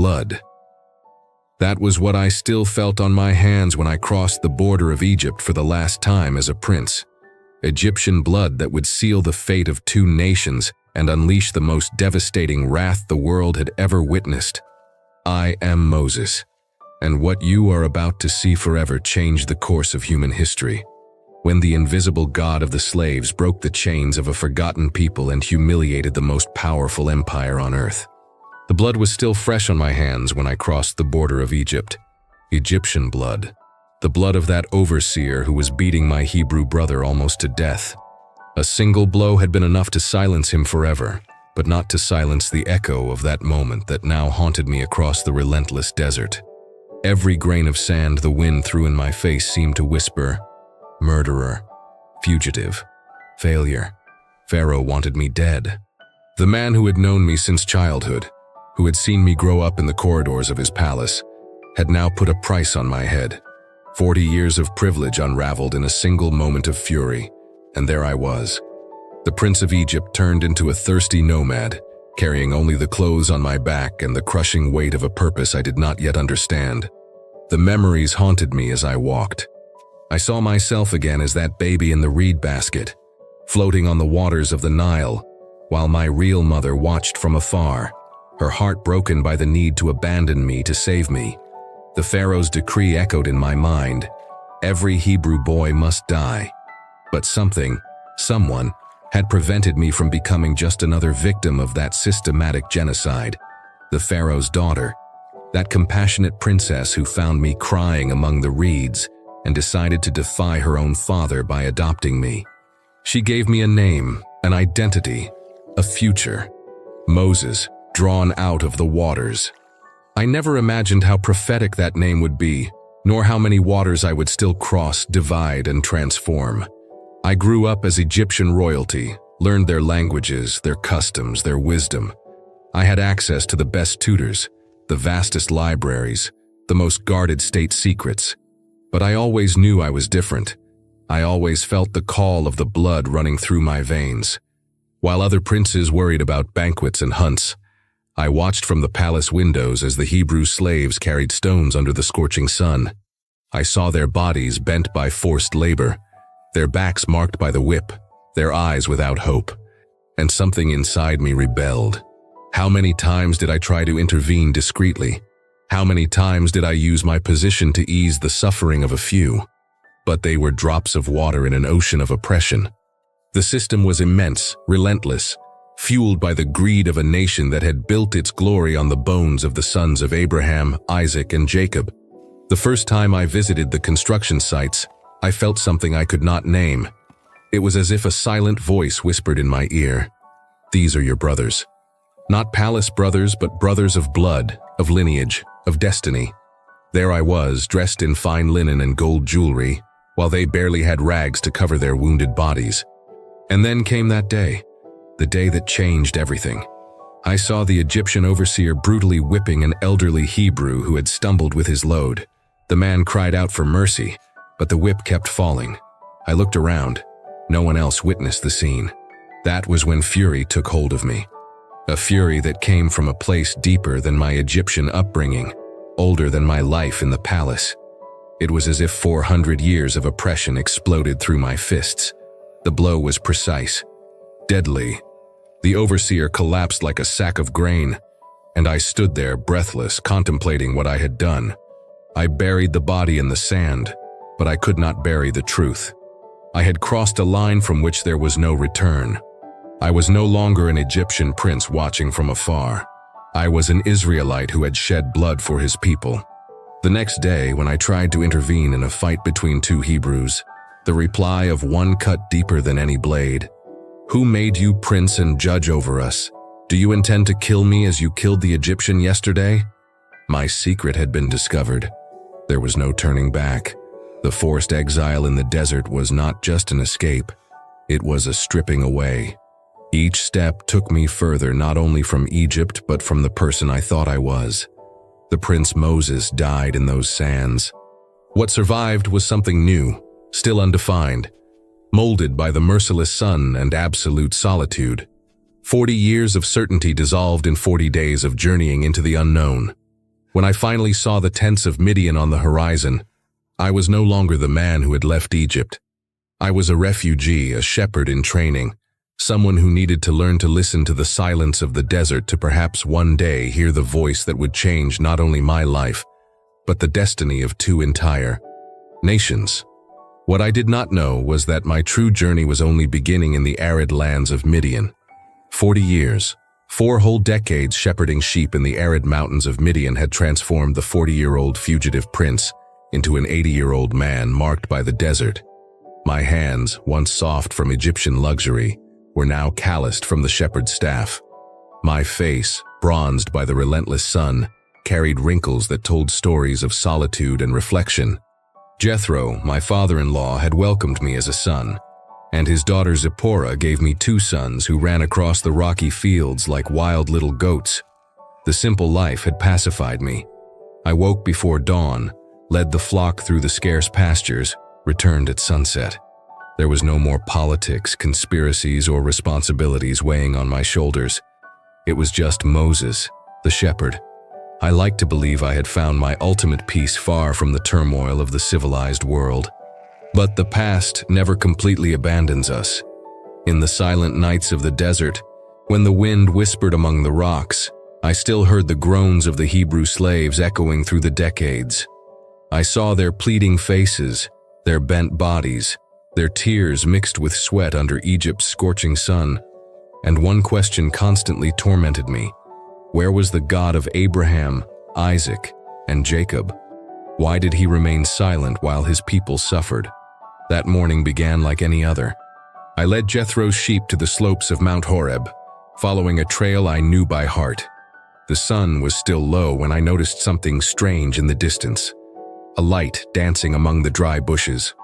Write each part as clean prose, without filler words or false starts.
blood. That was what I still felt on my hands when I crossed the border of Egypt for the last time as a prince. Egyptian blood that would seal the fate of 2 nations and unleash the most devastating wrath the world had ever witnessed. I am Moses, and what you are about to see forever changed the course of human history. When the invisible God of the slaves broke the chains of a forgotten people and humiliated the most powerful empire on earth. The blood was still fresh on my hands when I crossed the border of Egypt. Egyptian blood. The blood of that overseer who was beating my Hebrew brother almost to death. A single blow had been enough to silence him forever, but not to silence the echo of that moment that now haunted me across the relentless desert. Every grain of sand the wind threw in my face seemed to whisper, murderer, fugitive, failure. Pharaoh wanted me dead. The man who had known me since childhood, who had seen me grow up in the corridors of his palace, had now put a price on my head. 40 years of privilege unraveled in a single moment of fury, and there I was. The Prince of Egypt turned into a thirsty nomad, carrying only the clothes on my back and the crushing weight of a purpose I did not yet understand. The memories haunted me as I walked. I saw myself again as that baby in the reed basket, floating on the waters of the Nile, while my real mother watched from afar, her heart broken by the need to abandon me to save me. The Pharaoh's decree echoed in my mind. Every Hebrew boy must die. But someone, had prevented me from becoming just another victim of that systematic genocide. The Pharaoh's daughter, that compassionate princess who found me crying among the reeds and decided to defy her own father by adopting me. She gave me a name, an identity, a future. Moses, drawn out of the waters. I never imagined how prophetic that name would be, nor how many waters I would still cross, divide, and transform. I grew up as Egyptian royalty, learned their languages, their customs, their wisdom. I had access to the best tutors, the vastest libraries, the most guarded state secrets. But I always knew I was different. I always felt the call of the blood running through my veins. While other princes worried about banquets and hunts, I watched from the palace windows as the Hebrew slaves carried stones under the scorching sun. I saw their bodies bent by forced labor, their backs marked by the whip, their eyes without hope, and something inside me rebelled. How many times did I try to intervene discreetly? How many times did I use my position to ease the suffering of a few? But they were drops of water in an ocean of oppression. The system was immense, relentless, fueled by the greed of a nation that had built its glory on the bones of the sons of Abraham, Isaac, and Jacob. The first time I visited the construction sites, I felt something I could not name. It was as if a silent voice whispered in my ear, "These are your brothers." Not palace brothers, but brothers of blood, of lineage, of destiny. There I was, dressed in fine linen and gold jewelry, while they barely had rags to cover their wounded bodies. And then came that day, the day that changed everything. I saw the Egyptian overseer brutally whipping an elderly Hebrew who had stumbled with his load. The man cried out for mercy, but the whip kept falling. I looked around. No one else witnessed the scene. That was when fury took hold of me. A fury that came from a place deeper than my Egyptian upbringing, older than my life in the palace. It was as if 400 years of oppression exploded through my fists. The blow was precise, deadly. The overseer collapsed like a sack of grain, and I stood there breathless, contemplating what I had done. I buried the body in the sand, but I could not bury the truth. I had crossed a line from which there was no return. I was no longer an Egyptian prince watching from afar. I was an Israelite who had shed blood for his people. The next day, when I tried to intervene in a fight between two Hebrews, the reply of one cut deeper than any blade. "Who made you prince and judge over us? Do you intend to kill me as you killed the Egyptian yesterday?" My secret had been discovered. There was no turning back. The forced exile in the desert was not just an escape. It was a stripping away. Each step took me further not only from Egypt but from the person I thought I was. The Prince Moses died in those sands. What survived was something new, still undefined, molded by the merciless sun and absolute solitude. 40 years of certainty dissolved in 40 days of journeying into the unknown. When I finally saw the tents of Midian on the horizon, I was no longer the man who had left Egypt. I was a refugee, a shepherd in training, someone who needed to learn to listen to the silence of the desert to perhaps one day hear the voice that would change not only my life, but the destiny of 2 entire nations. What I did not know was that my true journey was only beginning in the arid lands of Midian. 40 years, 4 whole decades shepherding sheep in the arid mountains of Midian had transformed the 40-year-old fugitive prince into an 80-year-old man marked by the desert. My hands, once soft from Egyptian luxury, were now calloused from the shepherd's staff. My face, bronzed by the relentless sun, carried wrinkles that told stories of solitude and reflection. Jethro, my father-in-law, had welcomed me as a son, and his daughter Zipporah gave me 2 sons who ran across the rocky fields like wild little goats. The simple life had pacified me. I woke before dawn, led the flock through the scarce pastures, returned at sunset. There was no more politics, conspiracies, or responsibilities weighing on my shoulders. It was just Moses, the shepherd. I liked to believe I had found my ultimate peace far from the turmoil of the civilized world. But the past never completely abandons us. In the silent nights of the desert, when the wind whispered among the rocks, I still heard the groans of the Hebrew slaves echoing through the decades. I saw their pleading faces, their bent bodies, their tears mixed with sweat under Egypt's scorching sun. And one question constantly tormented me. Where was the God of Abraham, Isaac, and Jacob? Why did he remain silent while his people suffered? That morning began like any other. I led Jethro's sheep to the slopes of Mount Horeb, following a trail I knew by heart. The sun was still low when I noticed something strange in the distance. A light dancing among the dry bushes.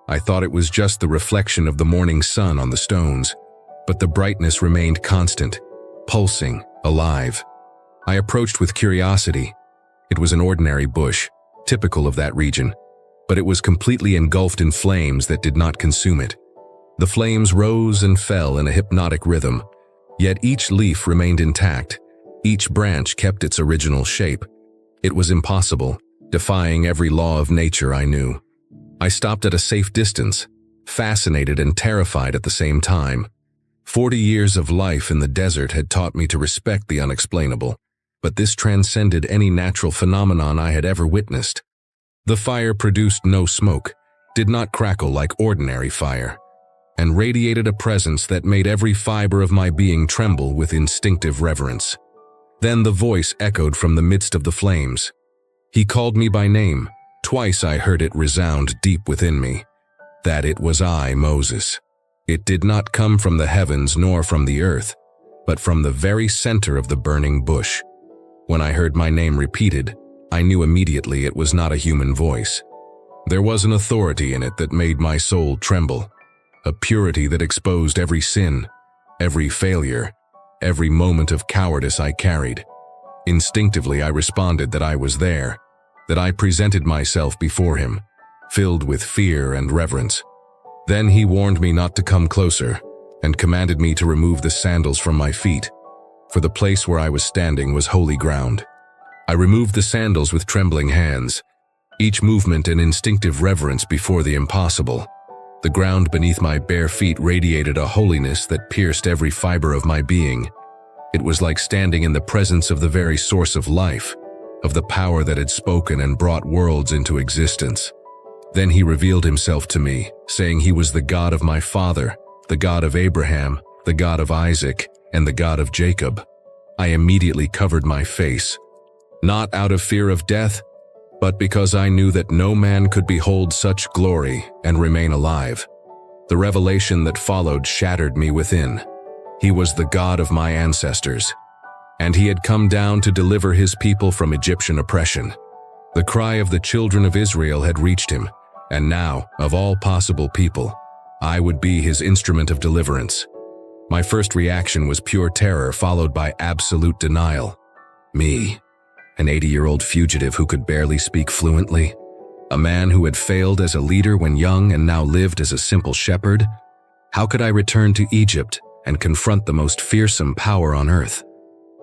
I thought it was just the reflection of the morning sun on the stones, but the brightness remained constant, pulsing, alive. I approached with curiosity. It was an ordinary bush, typical of that region, but it was completely engulfed in flames that did not consume it. The flames rose and fell in a hypnotic rhythm, yet each leaf remained intact. Each branch kept its original shape. It was impossible, defying every law of nature I knew. I stopped at a safe distance, fascinated and terrified at the same time. 40 years of life in the desert had taught me to respect the unexplainable, but this transcended any natural phenomenon I had ever witnessed. The fire produced no smoke, did not crackle like ordinary fire, and radiated a presence that made every fiber of my being tremble with instinctive reverence. Then the voice echoed from the midst of the flames. He called me by name. Twice I heard it resound deep within me, that it was I, Moses. It did not come from the heavens nor from the earth, but from the very center of the burning bush. When I heard my name repeated, I knew immediately it was not a human voice. There was an authority in it that made my soul tremble, a purity that exposed every sin, every failure, every moment of cowardice I carried. Instinctively I responded that I was there, that I presented myself before him, filled with fear and reverence. Then he warned me not to come closer, and commanded me to remove the sandals from my feet, for the place where I was standing was holy ground. I removed the sandals with trembling hands, each movement an instinctive reverence before the impossible. The ground beneath my bare feet radiated a holiness that pierced every fiber of my being. It was like standing in the presence of the very source of life, of the power that had spoken and brought worlds into existence. Then he revealed himself to me, saying he was the God of my father, the God of Abraham, the God of Isaac, and the God of Jacob. I immediately covered my face, not out of fear of death, but because I knew that no man could behold such glory and remain alive. The revelation that followed shattered me within. He was the God of my ancestors, and he had come down to deliver his people from Egyptian oppression. The cry of the children of Israel had reached him, and now, of all possible people, I would be his instrument of deliverance. My first reaction was pure terror, followed by absolute denial. Me, an 80-year-old fugitive who could barely speak fluently, a man who had failed as a leader when young and now lived as a simple shepherd. How could I return to Egypt and confront the most fearsome power on earth?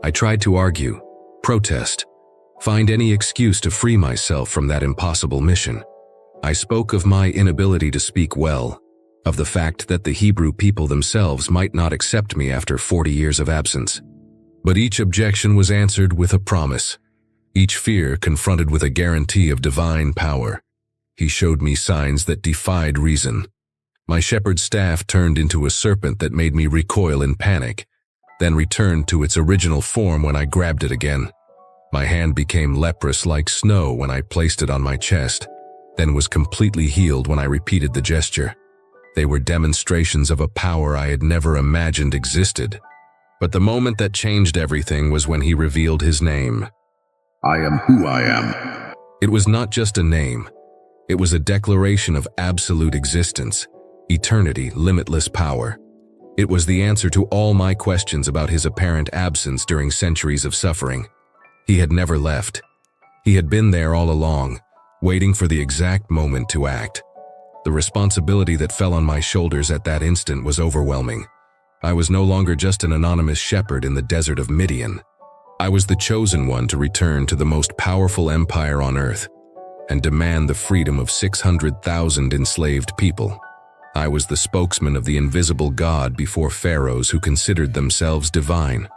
I tried to argue, protest, find any excuse to free myself from that impossible mission. I spoke of my inability to speak well, of the fact that the Hebrew people themselves might not accept me after 40 years of absence. But each objection was answered with a promise, each fear confronted with a guarantee of divine power. He showed me signs that defied reason. My shepherd's staff turned into a serpent that made me recoil in panic, then returned to its original form when I grabbed it again. My hand became leprous like snow when I placed it on my chest, then was completely healed when I repeated the gesture. They were demonstrations of a power I had never imagined existed. But the moment that changed everything was when he revealed his name. I am who I am. It was not just a name. It was a declaration of absolute existence, eternity, limitless power. It was the answer to all my questions about his apparent absence during centuries of suffering. He had never left. He had been there all along, waiting for the exact moment to act. The responsibility that fell on my shoulders at that instant was overwhelming. I was no longer just an anonymous shepherd in the desert of Midian. I was the chosen one to return to the most powerful empire on earth and demand the freedom of 600,000 enslaved people. I was the spokesman of the invisible God before pharaohs who considered themselves divine.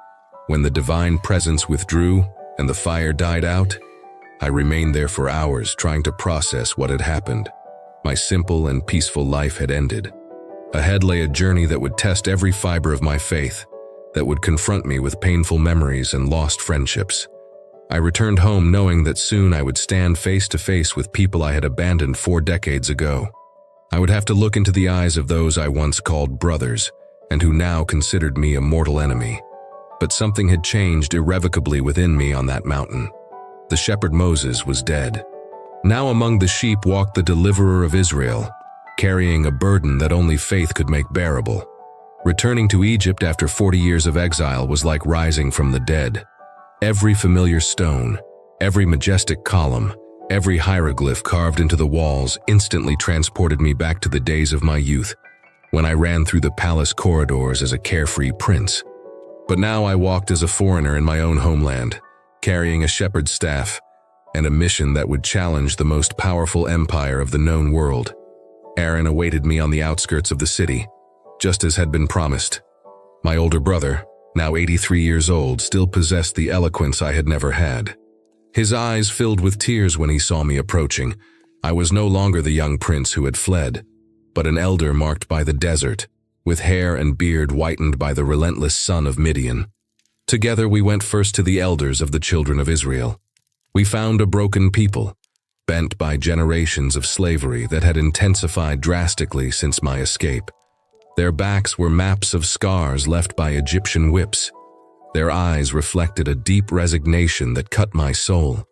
When the divine presence withdrew and the fire died out, I remained there for hours trying to process what had happened. My simple and peaceful life had ended. Ahead lay a journey that would test every fiber of my faith, that would confront me with painful memories and lost friendships. I returned home knowing that soon I would stand face to face with people I had abandoned 4 decades ago. I would have to look into the eyes of those I once called brothers, and who now considered me a mortal enemy. But something had changed irrevocably within me on that mountain. The shepherd Moses was dead. Now among the sheep walked the deliverer of Israel, carrying a burden that only faith could make bearable. Returning to Egypt after 40 years of exile was like rising from the dead. Every familiar stone, every majestic column, every hieroglyph carved into the walls instantly transported me back to the days of my youth, when I ran through the palace corridors as a carefree prince. But now I walked as a foreigner in my own homeland, carrying a shepherd's staff and a mission that would challenge the most powerful empire of the known world. Aaron awaited me on the outskirts of the city, just as had been promised. My older brother, now 83 years old, still possessed the eloquence I had never had. His eyes filled with tears when he saw me approaching. I was no longer the young prince who had fled, but an elder marked by the desert, with hair and beard whitened by the relentless sun of Midian. Together we went first to the elders of the children of Israel. We found a broken people, bent by generations of slavery that had intensified drastically since my escape. Their backs were maps of scars left by Egyptian whips. Their eyes reflected a deep resignation that cut my soul.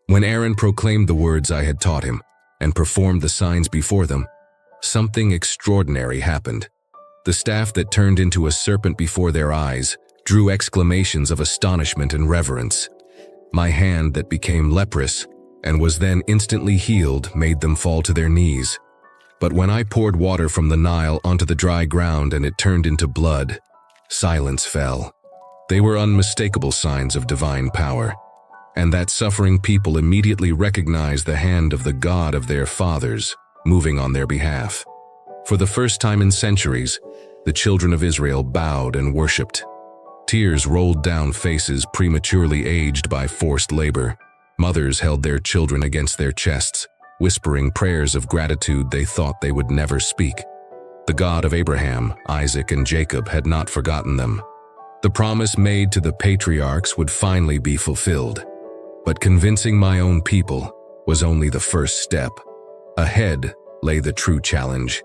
When Aaron proclaimed the words I had taught him and performed the signs before them, something extraordinary happened. The staff that turned into a serpent before their eyes drew exclamations of astonishment and reverence. My hand that became leprous and was then instantly healed made them fall to their knees. But when I poured water from the Nile onto the dry ground and it turned into blood, silence fell. They were unmistakable signs of divine power, and that suffering people immediately recognized the hand of the God of their fathers moving on their behalf. For the first time in centuries, the children of Israel bowed and worshipped. Tears rolled down faces prematurely aged by forced labor. Mothers held their children against their chests, whispering prayers of gratitude they thought they would never speak. The God of Abraham, Isaac, and Jacob had not forgotten them. The promise made to the patriarchs would finally be fulfilled. But convincing my own people was only the first step. Ahead lay the true challenge,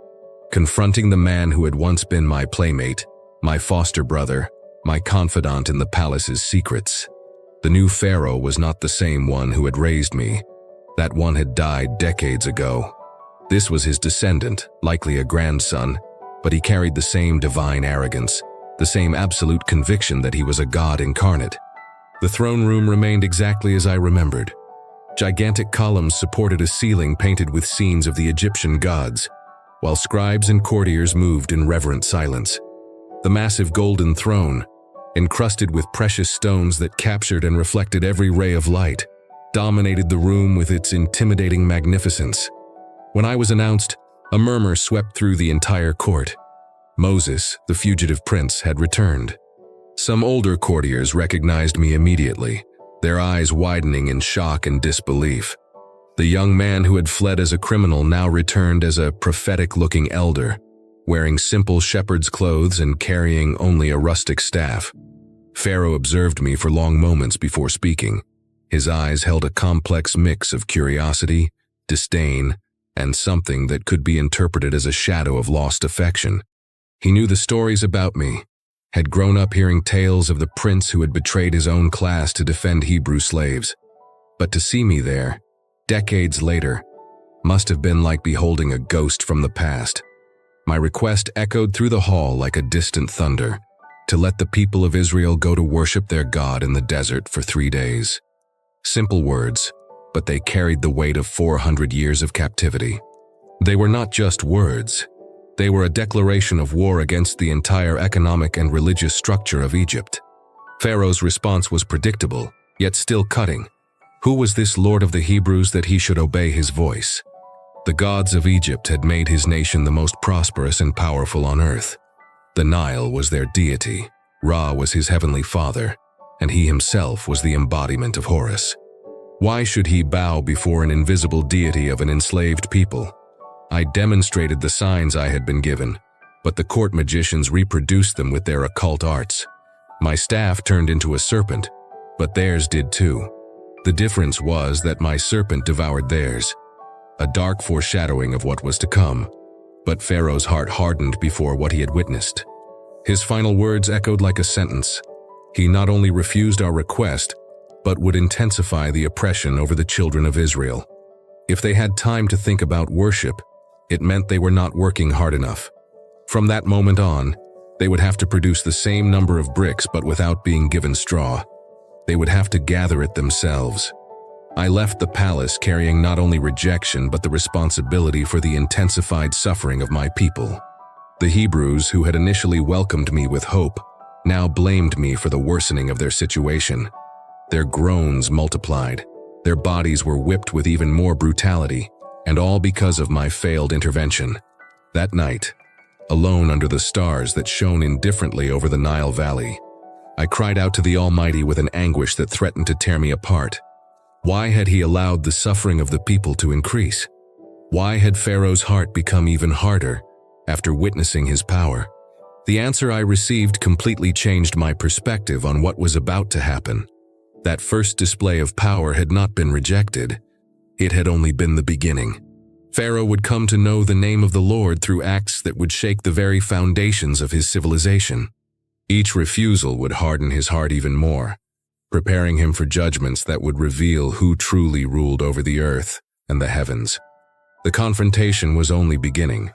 confronting the man who had once been my playmate, my foster brother, my confidant in the palace's secrets. The new pharaoh was not the same one who had raised me. That one had died decades ago. This was his descendant, likely a grandson, but he carried the same divine arrogance, the same absolute conviction that he was a god incarnate. The throne room remained exactly as I remembered. Gigantic columns supported a ceiling painted with scenes of the Egyptian gods, while scribes and courtiers moved in reverent silence. The massive golden throne, encrusted with precious stones that captured and reflected every ray of light, dominated the room with its intimidating magnificence. When I was announced, a murmur swept through the entire court. Moses, the fugitive prince, had returned. Some older courtiers recognized me immediately, their eyes widening in shock and disbelief. The young man who had fled as a criminal now returned as a prophetic-looking elder, wearing simple shepherd's clothes and carrying only a rustic staff. Pharaoh observed me for long moments before speaking. His eyes held a complex mix of curiosity, disdain, and something that could be interpreted as a shadow of lost affection. He knew the stories about me, had grown up hearing tales of the prince who had betrayed his own class to defend Hebrew slaves. But to see me there, decades later, must have been like beholding a ghost from the past. My request echoed through the hall like a distant thunder, to let the people of Israel go to worship their God in the desert for 3 days. Simple words, but they carried the weight of 400 years of captivity. They were not just words. They were a declaration of war against the entire economic and religious structure of Egypt. Pharaoh's response was predictable, yet still cutting. Who was this Lord of the Hebrews that he should obey his voice? The gods of Egypt had made his nation the most prosperous and powerful on earth. The Nile was their deity, Ra was his heavenly father, and he himself was the embodiment of Horus. Why should he bow before an invisible deity of an enslaved people? I demonstrated the signs I had been given, but the court magicians reproduced them with their occult arts. My staff turned into a serpent, but theirs did too. The difference was that my serpent devoured theirs, a dark foreshadowing of what was to come. But Pharaoh's heart hardened before what he had witnessed. His final words echoed like a sentence. He not only refused our request, but would intensify the oppression over the children of Israel. If they had time to think about worship, it meant they were not working hard enough. From that moment on, they would have to produce the same number of bricks but without being given straw. They would have to gather it themselves. I left the palace carrying not only rejection but the responsibility for the intensified suffering of my people. The Hebrews, who had initially welcomed me with hope, now blamed me for the worsening of their situation. Their groans multiplied. Their bodies were whipped with even more brutality, and all because of my failed intervention. That night, alone under the stars that shone indifferently over the Nile Valley, I cried out to the Almighty with an anguish that threatened to tear me apart. Why had he allowed the suffering of the people to increase? Why had Pharaoh's heart become even harder after witnessing his power? The answer I received completely changed my perspective on what was about to happen. That first display of power had not been rejected. It had only been the beginning. Pharaoh would come to know the name of the Lord through acts that would shake the very foundations of his civilization. Each refusal would harden his heart even more, preparing him for judgments that would reveal who truly ruled over the earth and the heavens. The confrontation was only beginning,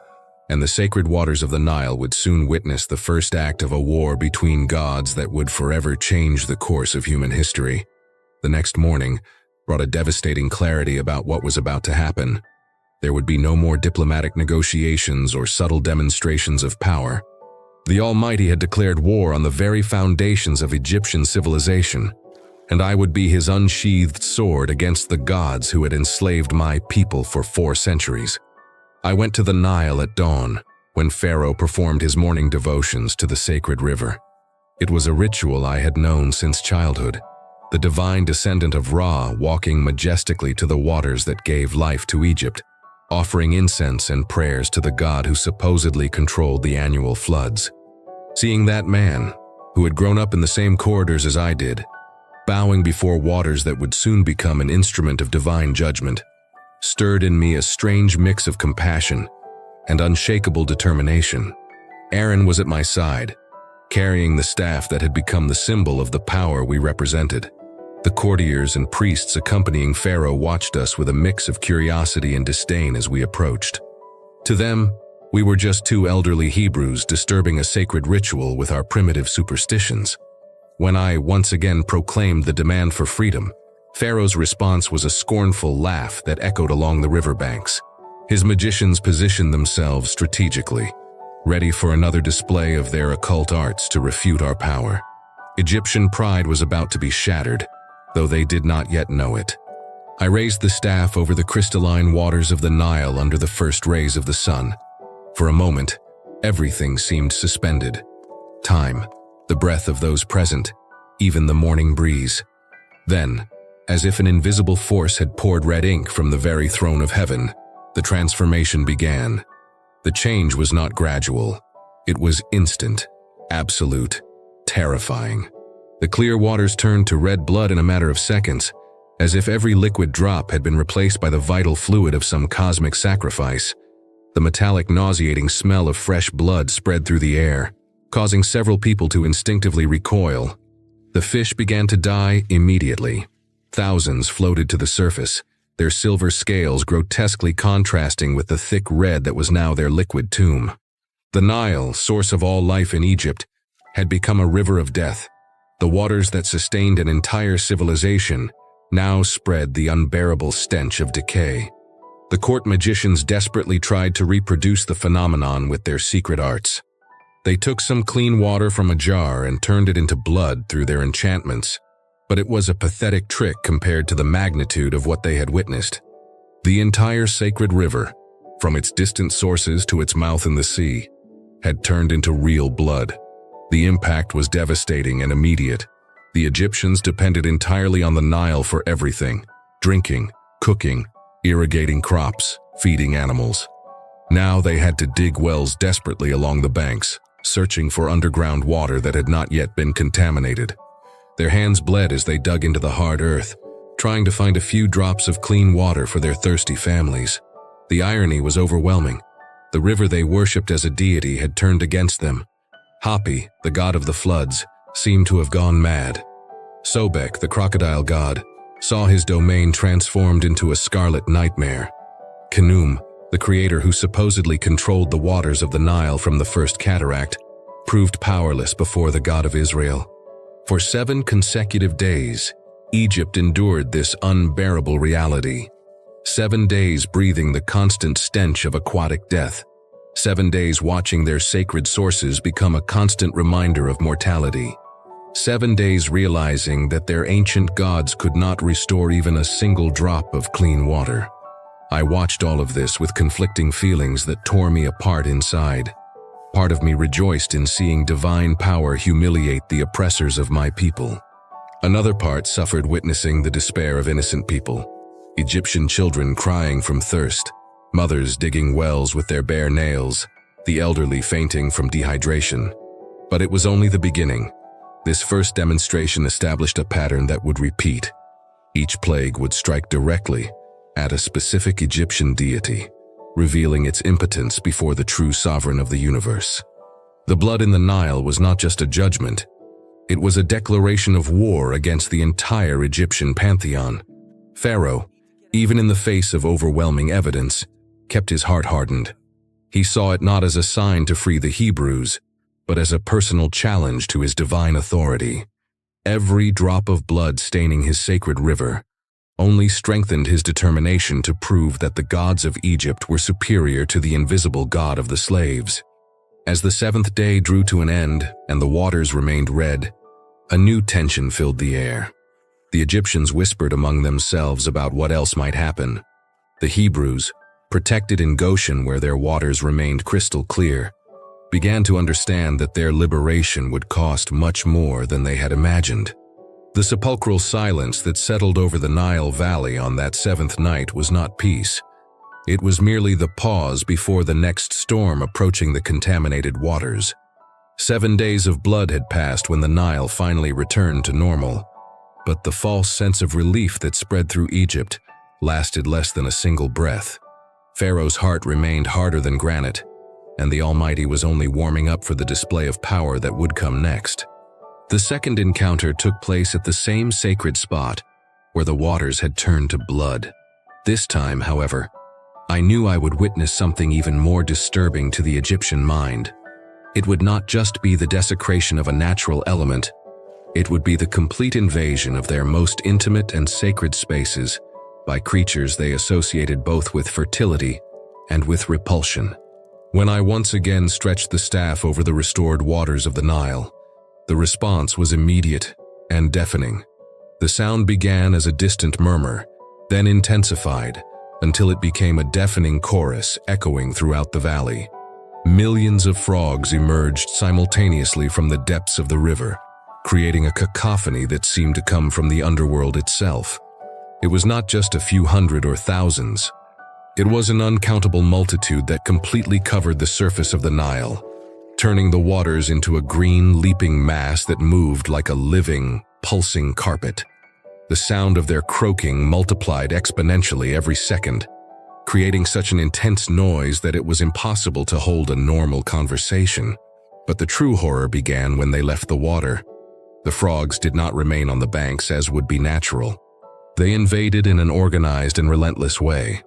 and the sacred waters of the Nile would soon witness the first act of a war between gods that would forever change the course of human history. The next morning brought a devastating clarity about what was about to happen. There would be no more diplomatic negotiations or subtle demonstrations of power. The Almighty had declared war on the very foundations of Egyptian civilization, and I would be his unsheathed sword against the gods who had enslaved my people for 4 centuries. I went to the Nile at dawn, when Pharaoh performed his morning devotions to the sacred river. It was a ritual I had known since childhood, the divine descendant of Ra walking majestically to the waters that gave life to Egypt, offering incense and prayers to the god who supposedly controlled the annual floods. Seeing that man, who had grown up in the same corridors as I did, bowing before waters that would soon become an instrument of divine judgment, stirred in me a strange mix of compassion and unshakable determination. Aaron was at my side, carrying the staff that had become the symbol of the power we represented. The courtiers and priests accompanying Pharaoh watched us with a mix of curiosity and disdain as we approached. To them, we were just 2 elderly Hebrews disturbing a sacred ritual with our primitive superstitions. When I once again proclaimed the demand for freedom, Pharaoh's response was a scornful laugh that echoed along the riverbanks. His magicians positioned themselves strategically, ready for another display of their occult arts to refute our power. Egyptian pride was about to be shattered, though they did not yet know it. I raised the staff over the crystalline waters of the Nile under the first rays of the sun. For a moment, everything seemed suspended. Time, the breath of those present, even the morning breeze. Then, as if an invisible force had poured red ink from the very throne of heaven, the transformation began. The change was not gradual. It was instant, absolute, terrifying. The clear waters turned to red blood in a matter of seconds, as if every liquid drop had been replaced by the vital fluid of some cosmic sacrifice. The metallic, nauseating smell of fresh blood spread through the air, causing several people to instinctively recoil. The fish began to die immediately. Thousands floated to the surface, their silver scales grotesquely contrasting with the thick red that was now their liquid tomb. The Nile, source of all life in Egypt, had become a river of death. The waters that sustained an entire civilization now spread the unbearable stench of decay. The court magicians desperately tried to reproduce the phenomenon with their secret arts. They took some clean water from a jar and turned it into blood through their enchantments, but it was a pathetic trick compared to the magnitude of what they had witnessed. The entire sacred river, from its distant sources to its mouth in the sea, had turned into real blood. The impact was devastating and immediate. The Egyptians depended entirely on the Nile for everything: drinking, cooking, irrigating crops, feeding animals. Now they had to dig wells desperately along the banks, searching for underground water that had not yet been contaminated. Their hands bled as they dug into the hard earth, trying to find a few drops of clean water for their thirsty families. The irony was overwhelming. The river they worshipped as a deity had turned against them. Hapi, the god of the floods, seemed to have gone mad. Sobek, the crocodile god, saw his domain transformed into a scarlet nightmare. Khnum, the creator who supposedly controlled the waters of the Nile from the first cataract, proved powerless before the God of Israel. For 7 consecutive days, Egypt endured this unbearable reality. 7 days breathing the constant stench of aquatic death. 7 days watching their sacred sources become a constant reminder of mortality. 7 days realizing that their ancient gods could not restore even a single drop of clean water. I watched all of this with conflicting feelings that tore me apart inside. Part of me rejoiced in seeing divine power humiliate the oppressors of my people. Another part suffered witnessing the despair of innocent people. Egyptian children crying from thirst, mothers digging wells with their bare nails, the elderly fainting from dehydration. But it was only the beginning. This first demonstration established a pattern that would repeat. Each plague would strike directly at a specific Egyptian deity, revealing its impotence before the true sovereign of the universe. The blood in the Nile was not just a judgment. It was a declaration of war against the entire Egyptian pantheon. Pharaoh, even in the face of overwhelming evidence, kept his heart hardened. He saw it not as a sign to free the Hebrews, but as a personal challenge to his divine authority. Every drop of blood staining his sacred river only strengthened his determination to prove that the gods of Egypt were superior to the invisible god of the slaves. As the 7th day drew to an end and the waters remained red, a new tension filled the air. The Egyptians whispered among themselves about what else might happen. The Hebrews, protected in Goshen where their waters remained crystal clear, began to understand that their liberation would cost much more than they had imagined. The sepulchral silence that settled over the Nile Valley on that 7th night was not peace. It was merely the pause before the next storm approaching the contaminated waters. 7 days of blood had passed when the Nile finally returned to normal, but the false sense of relief that spread through Egypt lasted less than a single breath. Pharaoh's heart remained harder than granite, and the Almighty was only warming up for the display of power that would come next. The second encounter took place at the same sacred spot where the waters had turned to blood. This time, however, I knew I would witness something even more disturbing to the Egyptian mind. It would not just be the desecration of a natural element, it would be the complete invasion of their most intimate and sacred spaces by creatures they associated both with fertility and with repulsion. When I once again stretched the staff over the restored waters of the Nile, the response was immediate and deafening. The sound began as a distant murmur, then intensified until it became a deafening chorus echoing throughout the valley. Millions of frogs emerged simultaneously from the depths of the river, creating a cacophony that seemed to come from the underworld itself. It was not just a few hundred or thousands. It was an uncountable multitude that completely covered the surface of the Nile, turning the waters into a green, leaping mass that moved like a living, pulsing carpet. The sound of their croaking multiplied exponentially every second, creating such an intense noise that it was impossible to hold a normal conversation. But the true horror began when they left the water. The frogs did not remain on the banks as would be natural. They invaded in an organized and relentless way,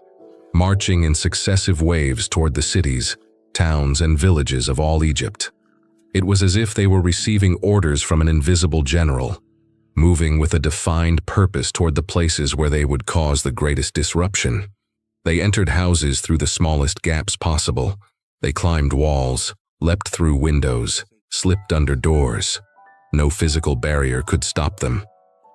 marching in successive waves toward the cities, towns, and villages of all Egypt. It was as if they were receiving orders from an invisible general, moving with a defined purpose toward the places where they would cause the greatest disruption. They entered houses through the smallest gaps possible. They climbed walls, leapt through windows, slipped under doors. No physical barrier could stop them.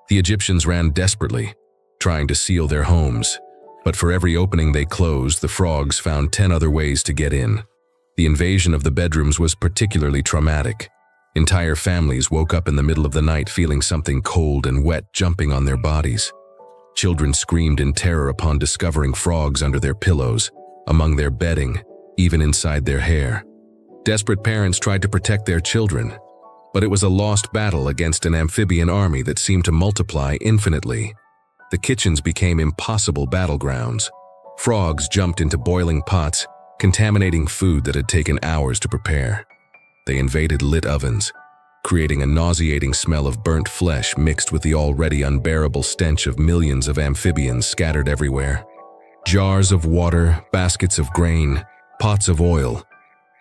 The Egyptians ran desperately, trying to seal their homes. But for every opening they closed, the frogs found 10 other ways to get in. The invasion of the bedrooms was particularly traumatic. Entire families woke up in the middle of the night feeling something cold and wet jumping on their bodies. Children screamed in terror upon discovering frogs under their pillows, among their bedding, even inside their hair. Desperate parents tried to protect their children, but it was a lost battle against an amphibian army that seemed to multiply infinitely. The kitchens became impossible battlegrounds. Frogs jumped into boiling pots, contaminating food that had taken hours to prepare. They invaded lit ovens, creating a nauseating smell of burnt flesh mixed with the already unbearable stench of millions of amphibians scattered everywhere. Jars of water, baskets of grain, pots of oil.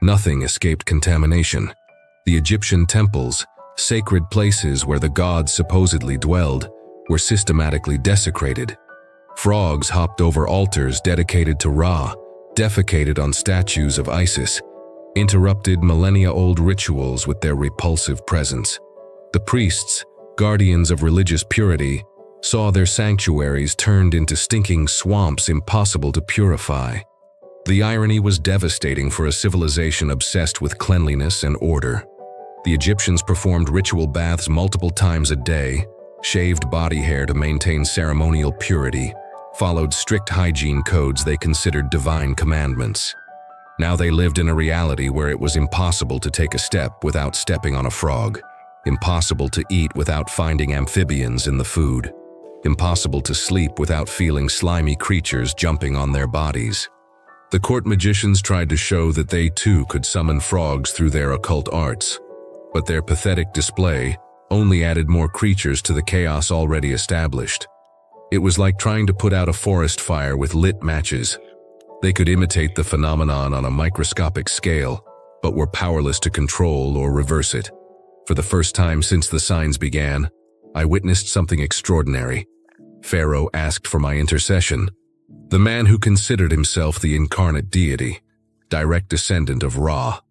Nothing escaped contamination. The Egyptian temples, sacred places where the gods supposedly dwelled, were systematically desecrated. Frogs hopped over altars dedicated to Ra, defecated on statues of Isis, interrupted millennia-old rituals with their repulsive presence. The priests, guardians of religious purity, saw their sanctuaries turned into stinking swamps impossible to purify. The irony was devastating for a civilization obsessed with cleanliness and order. The Egyptians performed ritual baths multiple times a day, shaved body hair to maintain ceremonial purity, followed strict hygiene codes they considered divine commandments. Now they lived in a reality where it was impossible to take a step without stepping on a frog, impossible to eat without finding amphibians in the food, impossible to sleep without feeling slimy creatures jumping on their bodies. The court magicians tried to show that they too could summon frogs through their occult arts, but their pathetic display only added more creatures to the chaos already established. It was like trying to put out a forest fire with lit matches. They could imitate the phenomenon on a microscopic scale, but were powerless to control or reverse it. For the first time since the signs began, I witnessed something extraordinary. Pharaoh asked for my intercession. The man who considered himself the incarnate deity, direct descendant of Ra,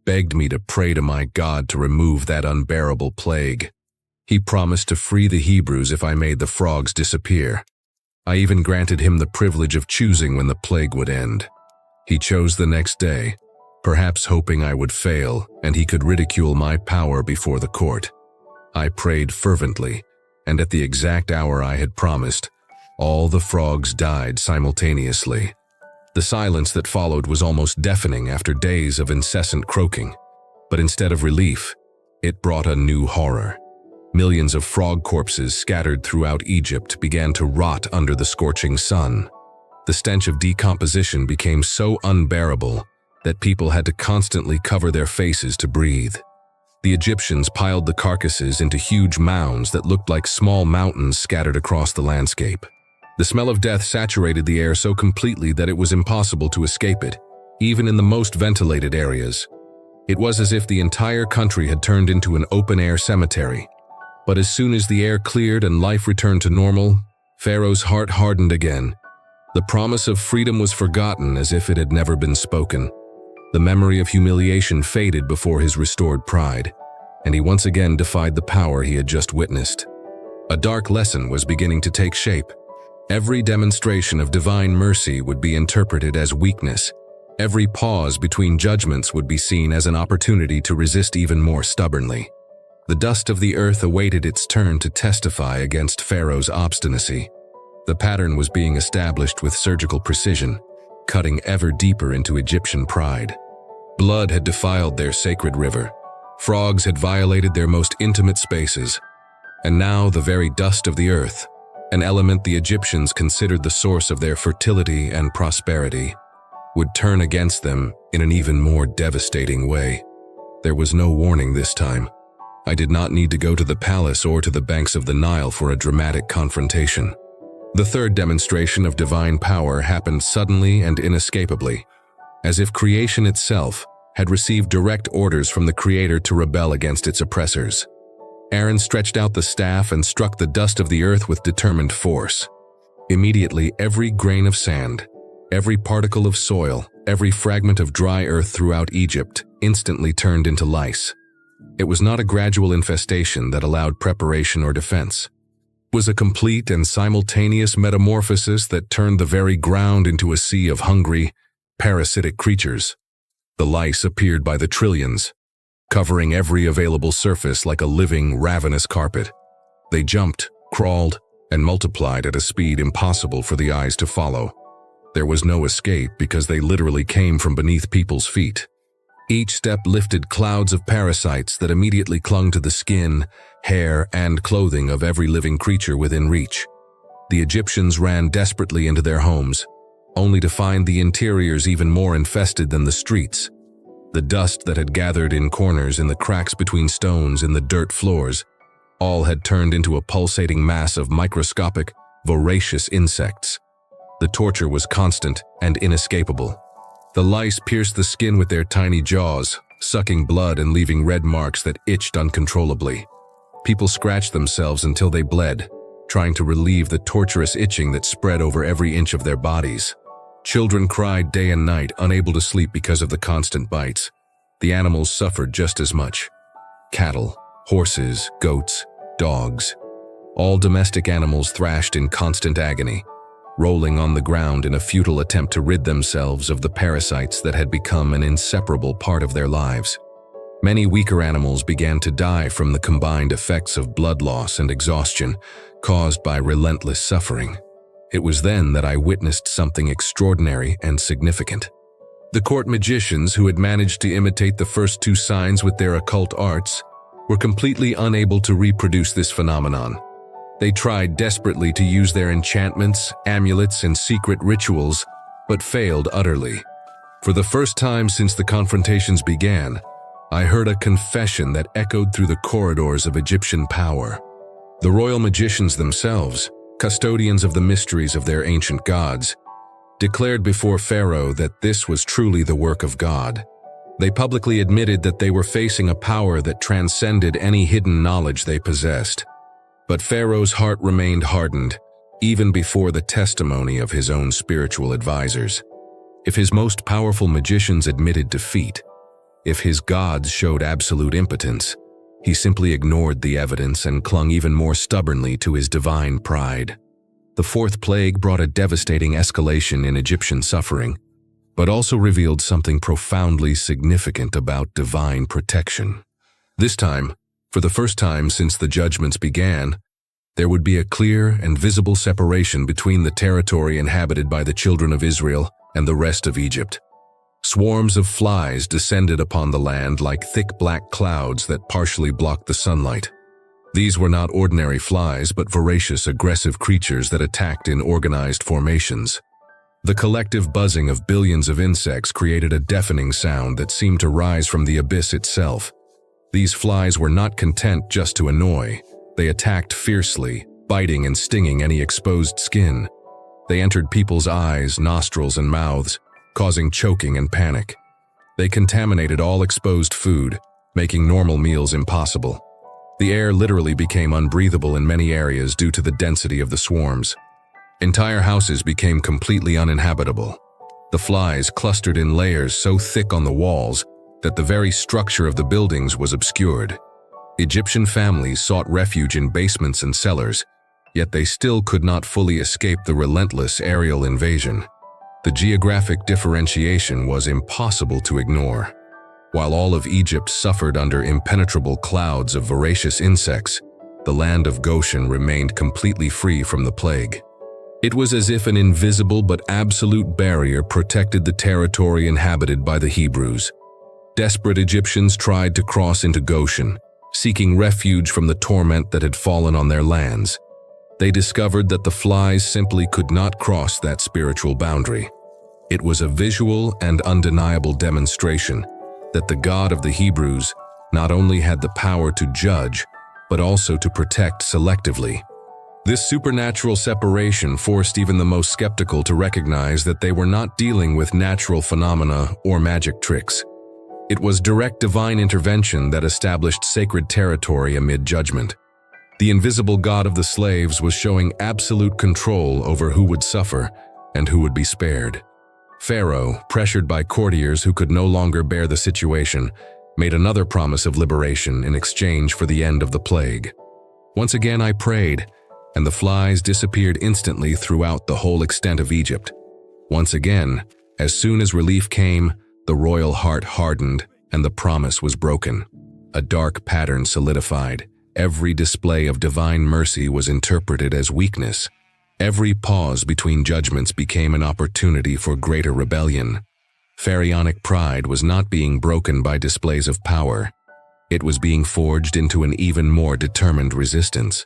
begged me to pray to my God to remove that unbearable plague. He promised to free the Hebrews if I made the frogs disappear. I even granted him the privilege of choosing when the plague would end. He chose the next day, perhaps hoping I would fail and he could ridicule my power before the court. I prayed fervently, and at the exact hour I had promised, all the frogs died simultaneously. The silence that followed was almost deafening after days of incessant croaking. But instead of relief, it brought a new horror. Millions of frog corpses scattered throughout Egypt began to rot under the scorching sun. The stench of decomposition became so unbearable that people had to constantly cover their faces to breathe. The Egyptians piled the carcasses into huge mounds that looked like small mountains scattered across the landscape. The smell of death saturated the air so completely that it was impossible to escape it, even in the most ventilated areas. It was as if the entire country had turned into an open-air cemetery. But as soon as the air cleared and life returned to normal, Pharaoh's heart hardened again. The promise of freedom was forgotten as if it had never been spoken. The memory of humiliation faded before his restored pride, and he once again defied the power he had just witnessed. A dark lesson was beginning to take shape. Every demonstration of divine mercy would be interpreted as weakness. Every pause between judgments would be seen as an opportunity to resist even more stubbornly. The dust of the earth awaited its turn to testify against Pharaoh's obstinacy. The pattern was being established with surgical precision, cutting ever deeper into Egyptian pride. Blood had defiled their sacred river. Frogs had violated their most intimate spaces. And now the very dust of the earth, an element the Egyptians considered the source of their fertility and prosperity, would turn against them in an even more devastating way. There was no warning this time. I did not need to go to the palace or to the banks of the Nile for a dramatic confrontation. The third demonstration of divine power happened suddenly and inescapably, as if creation itself had received direct orders from the Creator to rebel against its oppressors. Aaron stretched out the staff and struck the dust of the earth with determined force. Immediately, every grain of sand, every particle of soil, every fragment of dry earth throughout Egypt instantly turned into lice. It was not a gradual infestation that allowed preparation or defense. It was a complete and simultaneous metamorphosis that turned the very ground into a sea of hungry, parasitic creatures. The lice appeared by the trillions, covering every available surface like a living, ravenous carpet. They jumped, crawled, and multiplied at a speed impossible for the eyes to follow. There was no escape because they literally came from beneath people's feet. Each step lifted clouds of parasites that immediately clung to the skin, hair, and clothing of every living creature within reach. The Egyptians ran desperately into their homes, only to find the interiors even more infested than the streets. The dust that had gathered in corners, in the cracks between stones, in the dirt floors, all had turned into a pulsating mass of microscopic, voracious insects. The torture was constant and inescapable. The lice pierced the skin with their tiny jaws, sucking blood and leaving red marks that itched uncontrollably. People scratched themselves until they bled, trying to relieve the torturous itching that spread over every inch of their bodies. Children cried day and night, unable to sleep because of the constant bites. The animals suffered just as much. Cattle, horses, goats, dogs. All domestic animals thrashed in constant agony, rolling on the ground in a futile attempt to rid themselves of the parasites that had become an inseparable part of their lives. Many weaker animals began to die from the combined effects of blood loss and exhaustion caused by relentless suffering. It was then that I witnessed something extraordinary and significant. The court magicians who had managed to imitate the first two signs with their occult arts were completely unable to reproduce this phenomenon. They tried desperately to use their enchantments, amulets, and secret rituals, but failed utterly. For the first time since the confrontations began, I heard a confession that echoed through the corridors of Egyptian power. The royal magicians themselves, custodians of the mysteries of their ancient gods, declared before Pharaoh that this was truly the work of God. They publicly admitted that they were facing a power that transcended any hidden knowledge they possessed. But Pharaoh's heart remained hardened, even before the testimony of his own spiritual advisors. If his most powerful magicians admitted defeat, if his gods showed absolute impotence, he simply ignored the evidence and clung even more stubbornly to his divine pride. The fourth plague brought a devastating escalation in Egyptian suffering, but also revealed something profoundly significant about divine protection. This time, for the first time since the judgments began, there would be a clear and visible separation between the territory inhabited by the children of Israel and the rest of Egypt. Swarms of flies descended upon the land like thick black clouds that partially blocked the sunlight. These were not ordinary flies, but voracious, aggressive creatures that attacked in organized formations. The collective buzzing of billions of insects created a deafening sound that seemed to rise from the abyss itself. These flies were not content just to annoy. They attacked fiercely, biting and stinging any exposed skin. They entered people's eyes, nostrils, and mouths, causing choking and panic. They contaminated all exposed food, making normal meals impossible. The air literally became unbreathable in many areas due to the density of the swarms. Entire houses became completely uninhabitable. The flies clustered in layers so thick on the walls that the very structure of the buildings was obscured. Egyptian families sought refuge in basements and cellars, yet they still could not fully escape the relentless aerial invasion. The geographic differentiation was impossible to ignore. While all of Egypt suffered under impenetrable clouds of voracious insects, the land of Goshen remained completely free from the plague. It was as if an invisible but absolute barrier protected the territory inhabited by the Hebrews. Desperate Egyptians tried to cross into Goshen, seeking refuge from the torment that had fallen on their lands. They discovered that the flies simply could not cross that spiritual boundary. It was a visual and undeniable demonstration that the God of the Hebrews not only had the power to judge, but also to protect selectively. This supernatural separation forced even the most skeptical to recognize that they were not dealing with natural phenomena or magic tricks. It was direct divine intervention that established sacred territory amid judgment. The invisible God of the slaves was showing absolute control over who would suffer and who would be spared. Pharaoh, pressured by courtiers who could no longer bear the situation, made another promise of liberation in exchange for the end of the plague. Once again I prayed, and the flies disappeared instantly throughout the whole extent of Egypt. Once again, as soon as relief came, the royal heart hardened and the promise was broken. A dark pattern solidified. Every display of divine mercy was interpreted as weakness. Every pause between judgments became an opportunity for greater rebellion. Pharaonic pride was not being broken by displays of power. It was being forged into an even more determined resistance.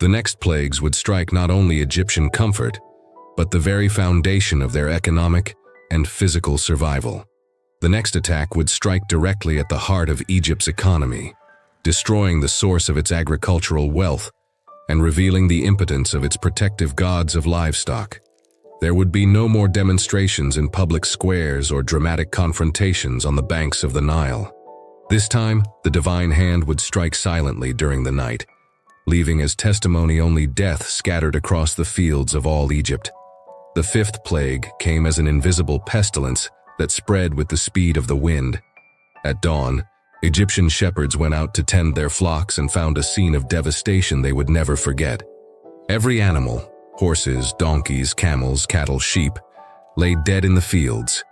The next plagues would strike not only Egyptian comfort, but the very foundation of their economic and physical survival. The next attack would strike directly at the heart of Egypt's economy, destroying the source of its agricultural wealth and revealing the impotence of its protective gods of livestock. There would be no more demonstrations in public squares or dramatic confrontations on the banks of the Nile. This time, the divine hand would strike silently during the night, leaving as testimony only death scattered across the fields of all Egypt. The fifth plague came as an invisible pestilence that spread with the speed of the wind. At dawn, Egyptian shepherds went out to tend their flocks and found a scene of devastation they would never forget. Every animal, horses, donkeys, camels, cattle, sheep, lay dead in the fields,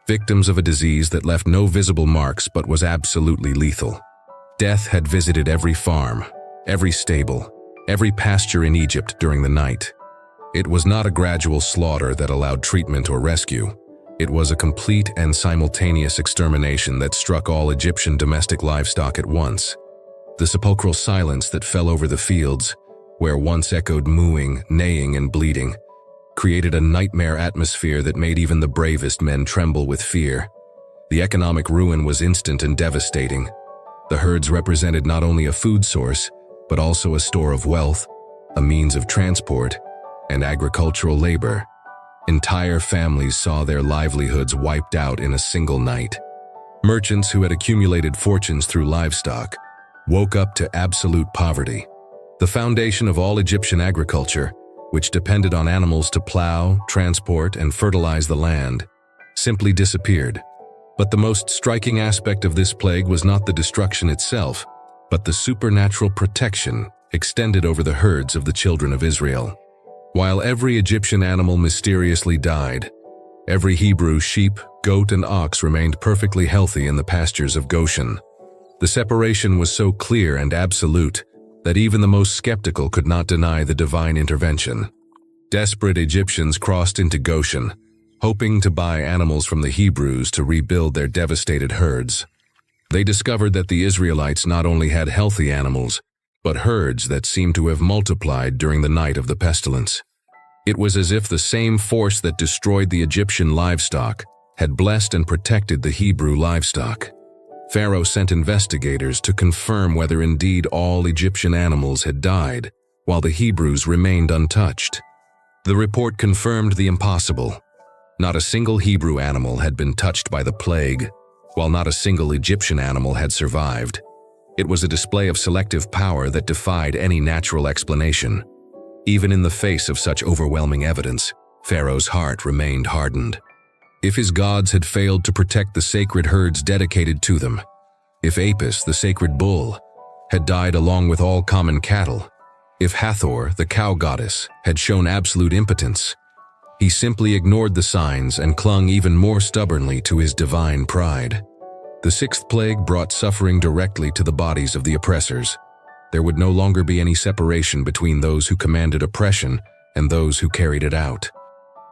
victims of a disease that left no visible marks but was absolutely lethal. Death had visited every farm, every stable, every pasture in Egypt during the night. It was not a gradual slaughter that allowed treatment or rescue. It was a complete and simultaneous extermination that struck all Egyptian domestic livestock at once. The sepulchral silence that fell over the fields, where once echoed mooing, neighing, and bleating, created a nightmare atmosphere that made even the bravest men tremble with fear. The economic ruin was instant and devastating. The herds represented not only a food source, but also a store of wealth, a means of transport, and agricultural labor. Entire families saw their livelihoods wiped out in a single night. Merchants who had accumulated fortunes through livestock woke up to absolute poverty. The foundation of all Egyptian agriculture, which depended on animals to plow, transport, and fertilize the land, simply disappeared. But the most striking aspect of this plague was not the destruction itself, but the supernatural protection extended over the herds of the children of Israel. While every Egyptian animal mysteriously died, every Hebrew sheep, goat, and ox remained perfectly healthy in the pastures of Goshen. The separation was so clear and absolute that even the most skeptical could not deny the divine intervention. Desperate Egyptians crossed into Goshen, hoping to buy animals from the Hebrews to rebuild their devastated herds. They discovered that the Israelites not only had healthy animals, but herds that seemed to have multiplied during the night of the pestilence. It was as if the same force that destroyed the Egyptian livestock had blessed and protected the Hebrew livestock. Pharaoh sent investigators to confirm whether indeed all Egyptian animals had died, while the Hebrews remained untouched. The report confirmed the impossible. Not a single Hebrew animal had been touched by the plague, while not a single Egyptian animal had survived. It was a display of selective power that defied any natural explanation. Even in the face of such overwhelming evidence, Pharaoh's heart remained hardened. If his gods had failed to protect the sacred herds dedicated to them, if Apis, the sacred bull, had died along with all common cattle, If Hathor, the cow goddess, had shown absolute impotence, he simply ignored the signs and clung even more stubbornly to his divine pride. The sixth plague brought suffering directly to the bodies of the oppressors. There would no longer be any separation between those who commanded oppression and those who carried it out.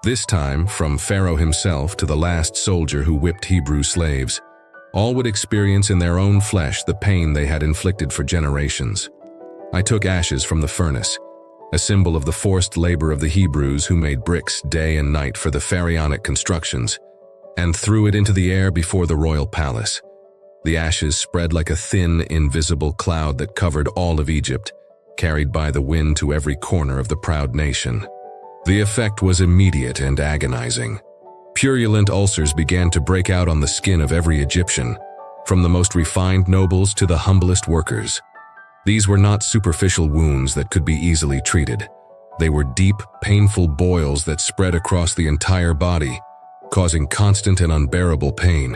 This time, from Pharaoh himself to the last soldier who whipped Hebrew slaves, all would experience in their own flesh the pain they had inflicted for generations. I took ashes from the furnace, a symbol of the forced labor of the Hebrews who made bricks day and night for the pharaonic constructions, and threw it into the air before the royal palace. The ashes spread like a thin, invisible cloud that covered all of Egypt, carried by the wind to every corner of the proud nation. The effect was immediate and agonizing. Purulent ulcers began to break out on the skin of every Egyptian, from the most refined nobles to the humblest workers. These were not superficial wounds that could be easily treated. They were deep, painful boils that spread across the entire body, causing constant and unbearable pain.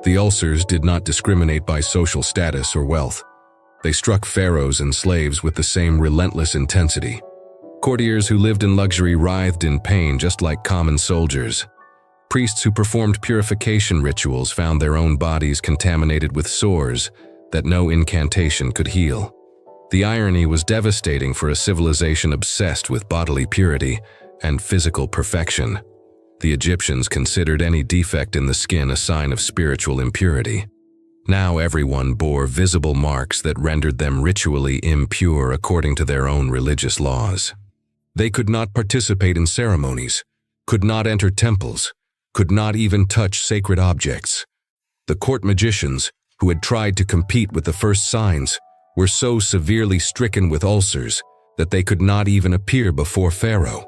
The ulcers did not discriminate by social status or wealth. They struck pharaohs and slaves with the same relentless intensity. Courtiers who lived in luxury writhed in pain just like common soldiers. Priests who performed purification rituals found their own bodies contaminated with sores that no incantation could heal. The irony was devastating for a civilization obsessed with bodily purity and physical perfection. The Egyptians considered any defect in the skin a sign of spiritual impurity. Now everyone bore visible marks that rendered them ritually impure according to their own religious laws. They could not participate in ceremonies, could not enter temples, could not even touch sacred objects. The court magicians, who had tried to compete with the first signs, were so severely stricken with ulcers that they could not even appear before Pharaoh.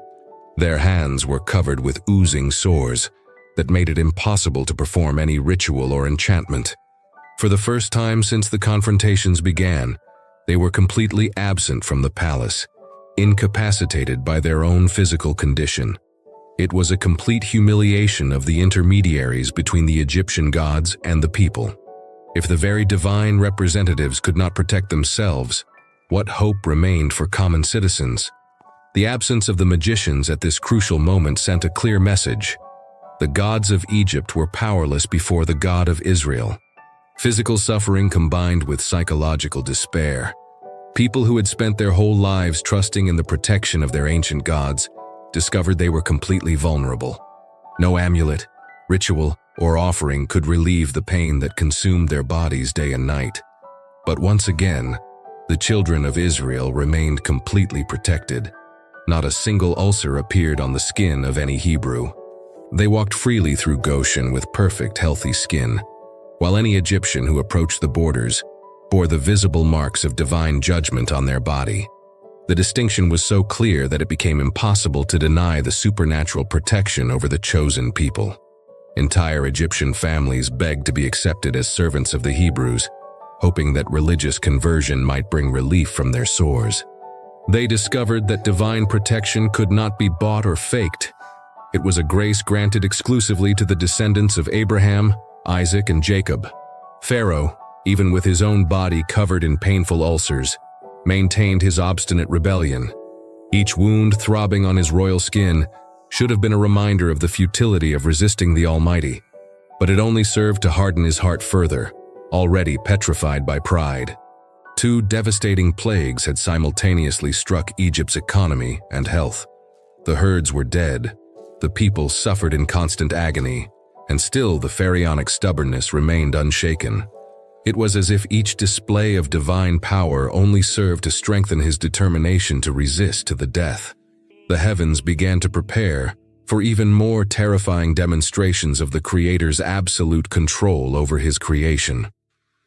Their hands were covered with oozing sores that made it impossible to perform any ritual or enchantment. For the first time since the confrontations began, they were completely absent from the palace, incapacitated by their own physical condition. It was a complete humiliation of the intermediaries between the Egyptian gods and the people. If the very divine representatives could not protect themselves, what hope remained for common citizens? The absence of the magicians at this crucial moment sent a clear message. The gods of Egypt were powerless before the God of Israel. Physical suffering combined with psychological despair. People who had spent their whole lives trusting in the protection of their ancient gods discovered they were completely vulnerable. No amulet, ritual, or offering could relieve the pain that consumed their bodies day and night. But once again, the children of Israel remained completely protected. Not a single ulcer appeared on the skin of any Hebrew. They walked freely through Goshen with perfect, healthy skin, while any Egyptian who approached the borders bore the visible marks of divine judgment on their body. The distinction was so clear that it became impossible to deny the supernatural protection over the chosen people. Entire Egyptian families begged to be accepted as servants of the Hebrews, hoping that religious conversion might bring relief from their sores. They discovered that divine protection could not be bought or faked. It was a grace granted exclusively to the descendants of Abraham, Isaac, and Jacob. Pharaoh, even with his own body covered in painful ulcers, maintained his obstinate rebellion. Each wound throbbing on his royal skin should have been a reminder of the futility of resisting the Almighty, but it only served to harden his heart further, already petrified by pride. Two devastating plagues had simultaneously struck Egypt's economy and health. The herds were dead, the people suffered in constant agony, and still the pharaonic stubbornness remained unshaken. It was as if each display of divine power only served to strengthen his determination to resist to the death. The heavens began to prepare for even more terrifying demonstrations of the Creator's absolute control over his creation.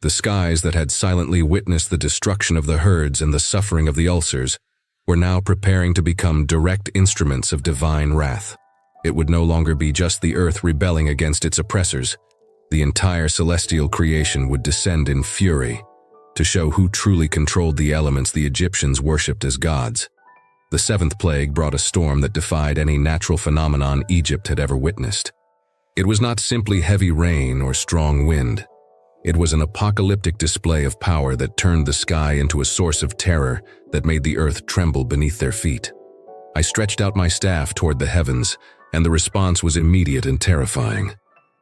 The skies that had silently witnessed the destruction of the herds and the suffering of the ulcers were now preparing to become direct instruments of divine wrath. It would no longer be just the earth rebelling against its oppressors. The entire celestial creation would descend in fury to show who truly controlled the elements the Egyptians worshipped as gods. The seventh plague brought a storm that defied any natural phenomenon Egypt had ever witnessed. It was not simply heavy rain or strong wind. It was an apocalyptic display of power that turned the sky into a source of terror that made the earth tremble beneath their feet. I stretched out my staff toward the heavens, and the response was immediate and terrifying.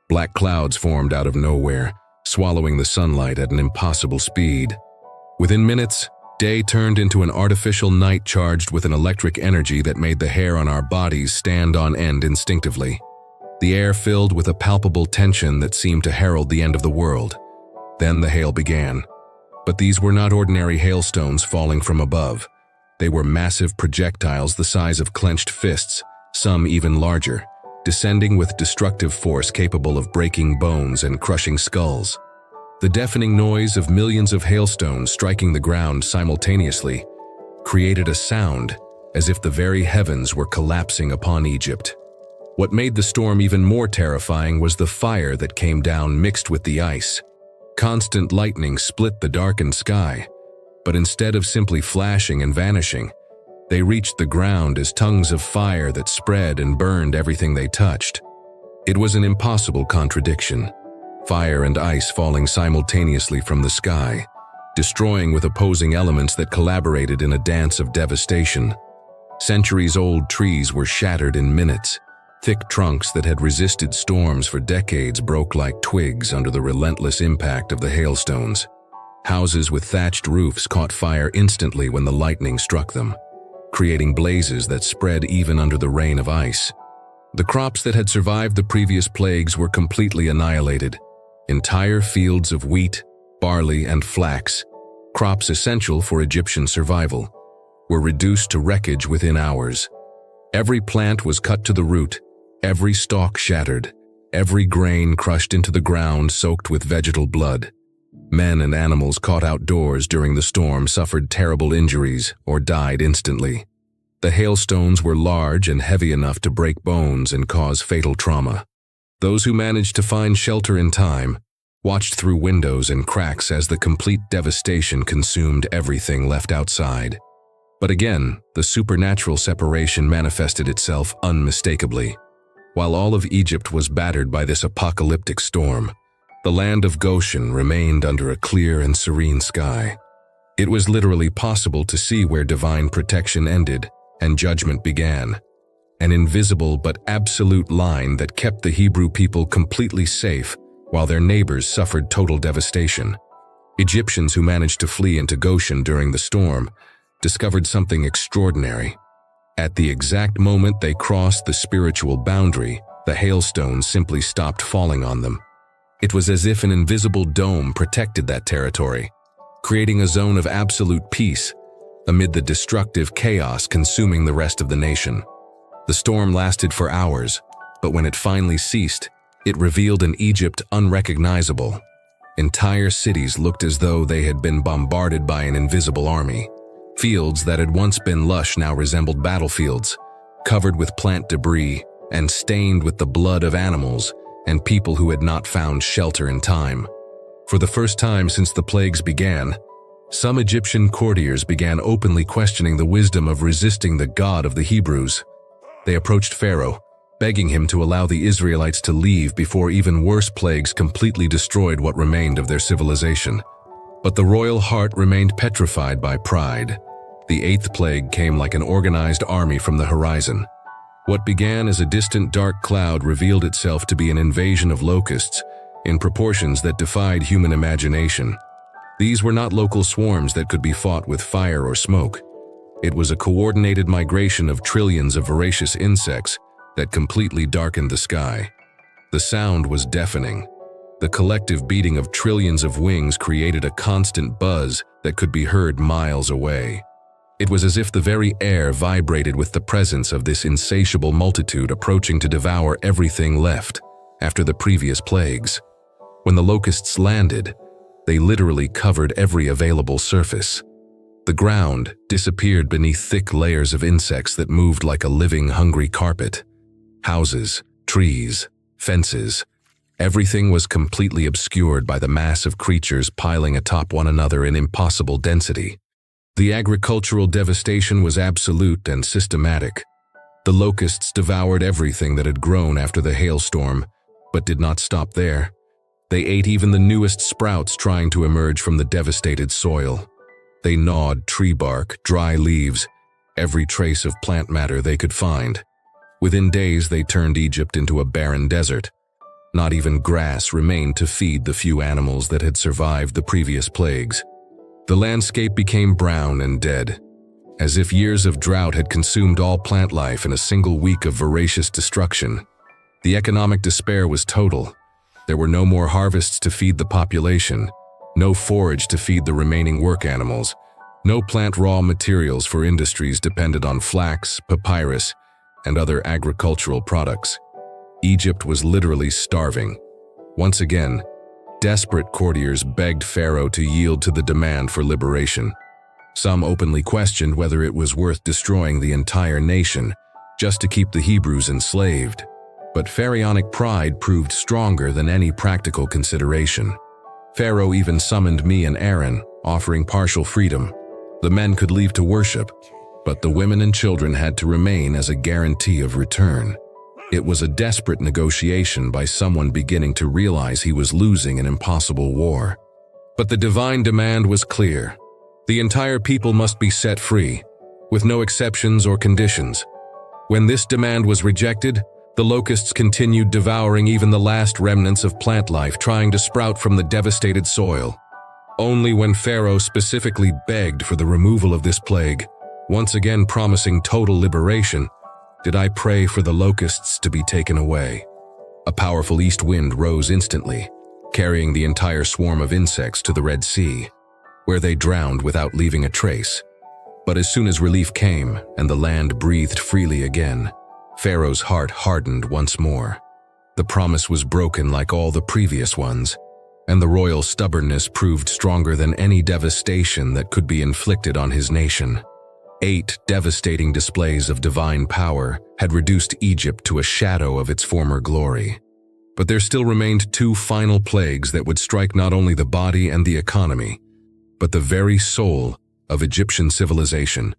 Black clouds formed out of nowhere, swallowing the sunlight at an impossible speed. Within minutes, day turned into an artificial night charged with an electric energy that made the hair on our bodies stand on end instinctively. The air filled with a palpable tension that seemed to herald the end of the world. Then the hail began. But these were not ordinary hailstones falling from above. They were massive projectiles the size of clenched fists, some even larger, descending with destructive force capable of breaking bones and crushing skulls. The deafening noise of millions of hailstones striking the ground simultaneously created a sound as if the very heavens were collapsing upon Egypt. What made the storm even more terrifying was the fire that came down mixed with the ice. Constant lightning split the darkened sky, but instead of simply flashing and vanishing, they reached the ground as tongues of fire that spread and burned everything they touched. It was an impossible contradiction. Fire and ice falling simultaneously from the sky, destroying with opposing elements that collaborated in a dance of devastation. Centuries-old trees were shattered in minutes. Thick trunks that had resisted storms for decades broke like twigs under the relentless impact of the hailstones. Houses with thatched roofs caught fire instantly when the lightning struck them, creating blazes that spread even under the rain of ice. The crops that had survived the previous plagues were completely annihilated. Entire fields of wheat, barley, and flax, crops essential for Egyptian survival, were reduced to wreckage within hours. Every plant was cut to the root, every stalk shattered, every grain crushed into the ground soaked with vegetal blood. Men and animals caught outdoors during the storm suffered terrible injuries or died instantly. The hailstones were large and heavy enough to break bones and cause fatal trauma. Those who managed to find shelter in time watched through windows and cracks as the complete devastation consumed everything left outside. But again, the supernatural separation manifested itself unmistakably. While all of Egypt was battered by this apocalyptic storm, the land of Goshen remained under a clear and serene sky. It was literally possible to see where divine protection ended and judgment began, an invisible but absolute line that kept the Hebrew people completely safe while their neighbors suffered total devastation. Egyptians who managed to flee into Goshen during the storm discovered something extraordinary. At the exact moment they crossed the spiritual boundary, the hailstones simply stopped falling on them. It was as if an invisible dome protected that territory, creating a zone of absolute peace amid the destructive chaos consuming the rest of the nation. The storm lasted for hours, but when it finally ceased, it revealed an Egypt unrecognizable. Entire cities looked as though they had been bombarded by an invisible army. Fields that had once been lush now resembled battlefields, covered with plant debris and stained with the blood of animals and people who had not found shelter in time. For the first time since the plagues began, some Egyptian courtiers began openly questioning the wisdom of resisting the God of the Hebrews. They approached Pharaoh, begging him to allow the Israelites to leave before even worse plagues completely destroyed what remained of their civilization. But the royal heart remained petrified by pride. The eighth plague came like an organized army from the horizon. What began as a distant dark cloud revealed itself to be an invasion of locusts in proportions that defied human imagination. These were not local swarms that could be fought with fire or smoke. It was a coordinated migration of trillions of voracious insects that completely darkened the sky. The sound was deafening. The collective beating of trillions of wings created a constant buzz that could be heard miles away. It was as if the very air vibrated with the presence of this insatiable multitude approaching to devour everything left after the previous plagues. When the locusts landed, they literally covered every available surface. The ground disappeared beneath thick layers of insects that moved like a living, hungry carpet. Houses, trees, fences, everything was completely obscured by the mass of creatures piling atop one another in impossible density. The agricultural devastation was absolute and systematic. The locusts devoured everything that had grown after the hailstorm, but did not stop there. They ate even the newest sprouts trying to emerge from the devastated soil. They gnawed tree bark, dry leaves, every trace of plant matter they could find. Within days, they turned Egypt into a barren desert. Not even grass remained to feed the few animals that had survived the previous plagues. The landscape became brown and dead, as if years of drought had consumed all plant life in a single week of voracious destruction. The economic despair was total. There were no more harvests to feed the population, no forage to feed the remaining work animals, no plant raw materials for industries dependent on flax, papyrus, and other agricultural products. Egypt was literally starving. Once again, desperate courtiers begged Pharaoh to yield to the demand for liberation. Some openly questioned whether it was worth destroying the entire nation just to keep the Hebrews enslaved. But pharaonic pride proved stronger than any practical consideration. Pharaoh even summoned me and Aaron, offering partial freedom. The men could leave to worship, but the women and children had to remain as a guarantee of return. It was a desperate negotiation by someone beginning to realize he was losing an impossible war. But the divine demand was clear. The entire people must be set free, with no exceptions or conditions. When this demand was rejected, the locusts continued devouring even the last remnants of plant life trying to sprout from the devastated soil. Only when Pharaoh specifically begged for the removal of this plague, once again promising total liberation, did I pray for the locusts to be taken away. A powerful east wind rose instantly, carrying the entire swarm of insects to the Red Sea, where they drowned without leaving a trace. But as soon as relief came and the land breathed freely again, Pharaoh's heart hardened once more. The promise was broken like all the previous ones, and the royal stubbornness proved stronger than any devastation that could be inflicted on his nation. 8 devastating displays of divine power had reduced Egypt to a shadow of its former glory. But there still remained 2 final plagues that would strike not only the body and the economy, but the very soul of Egyptian civilization,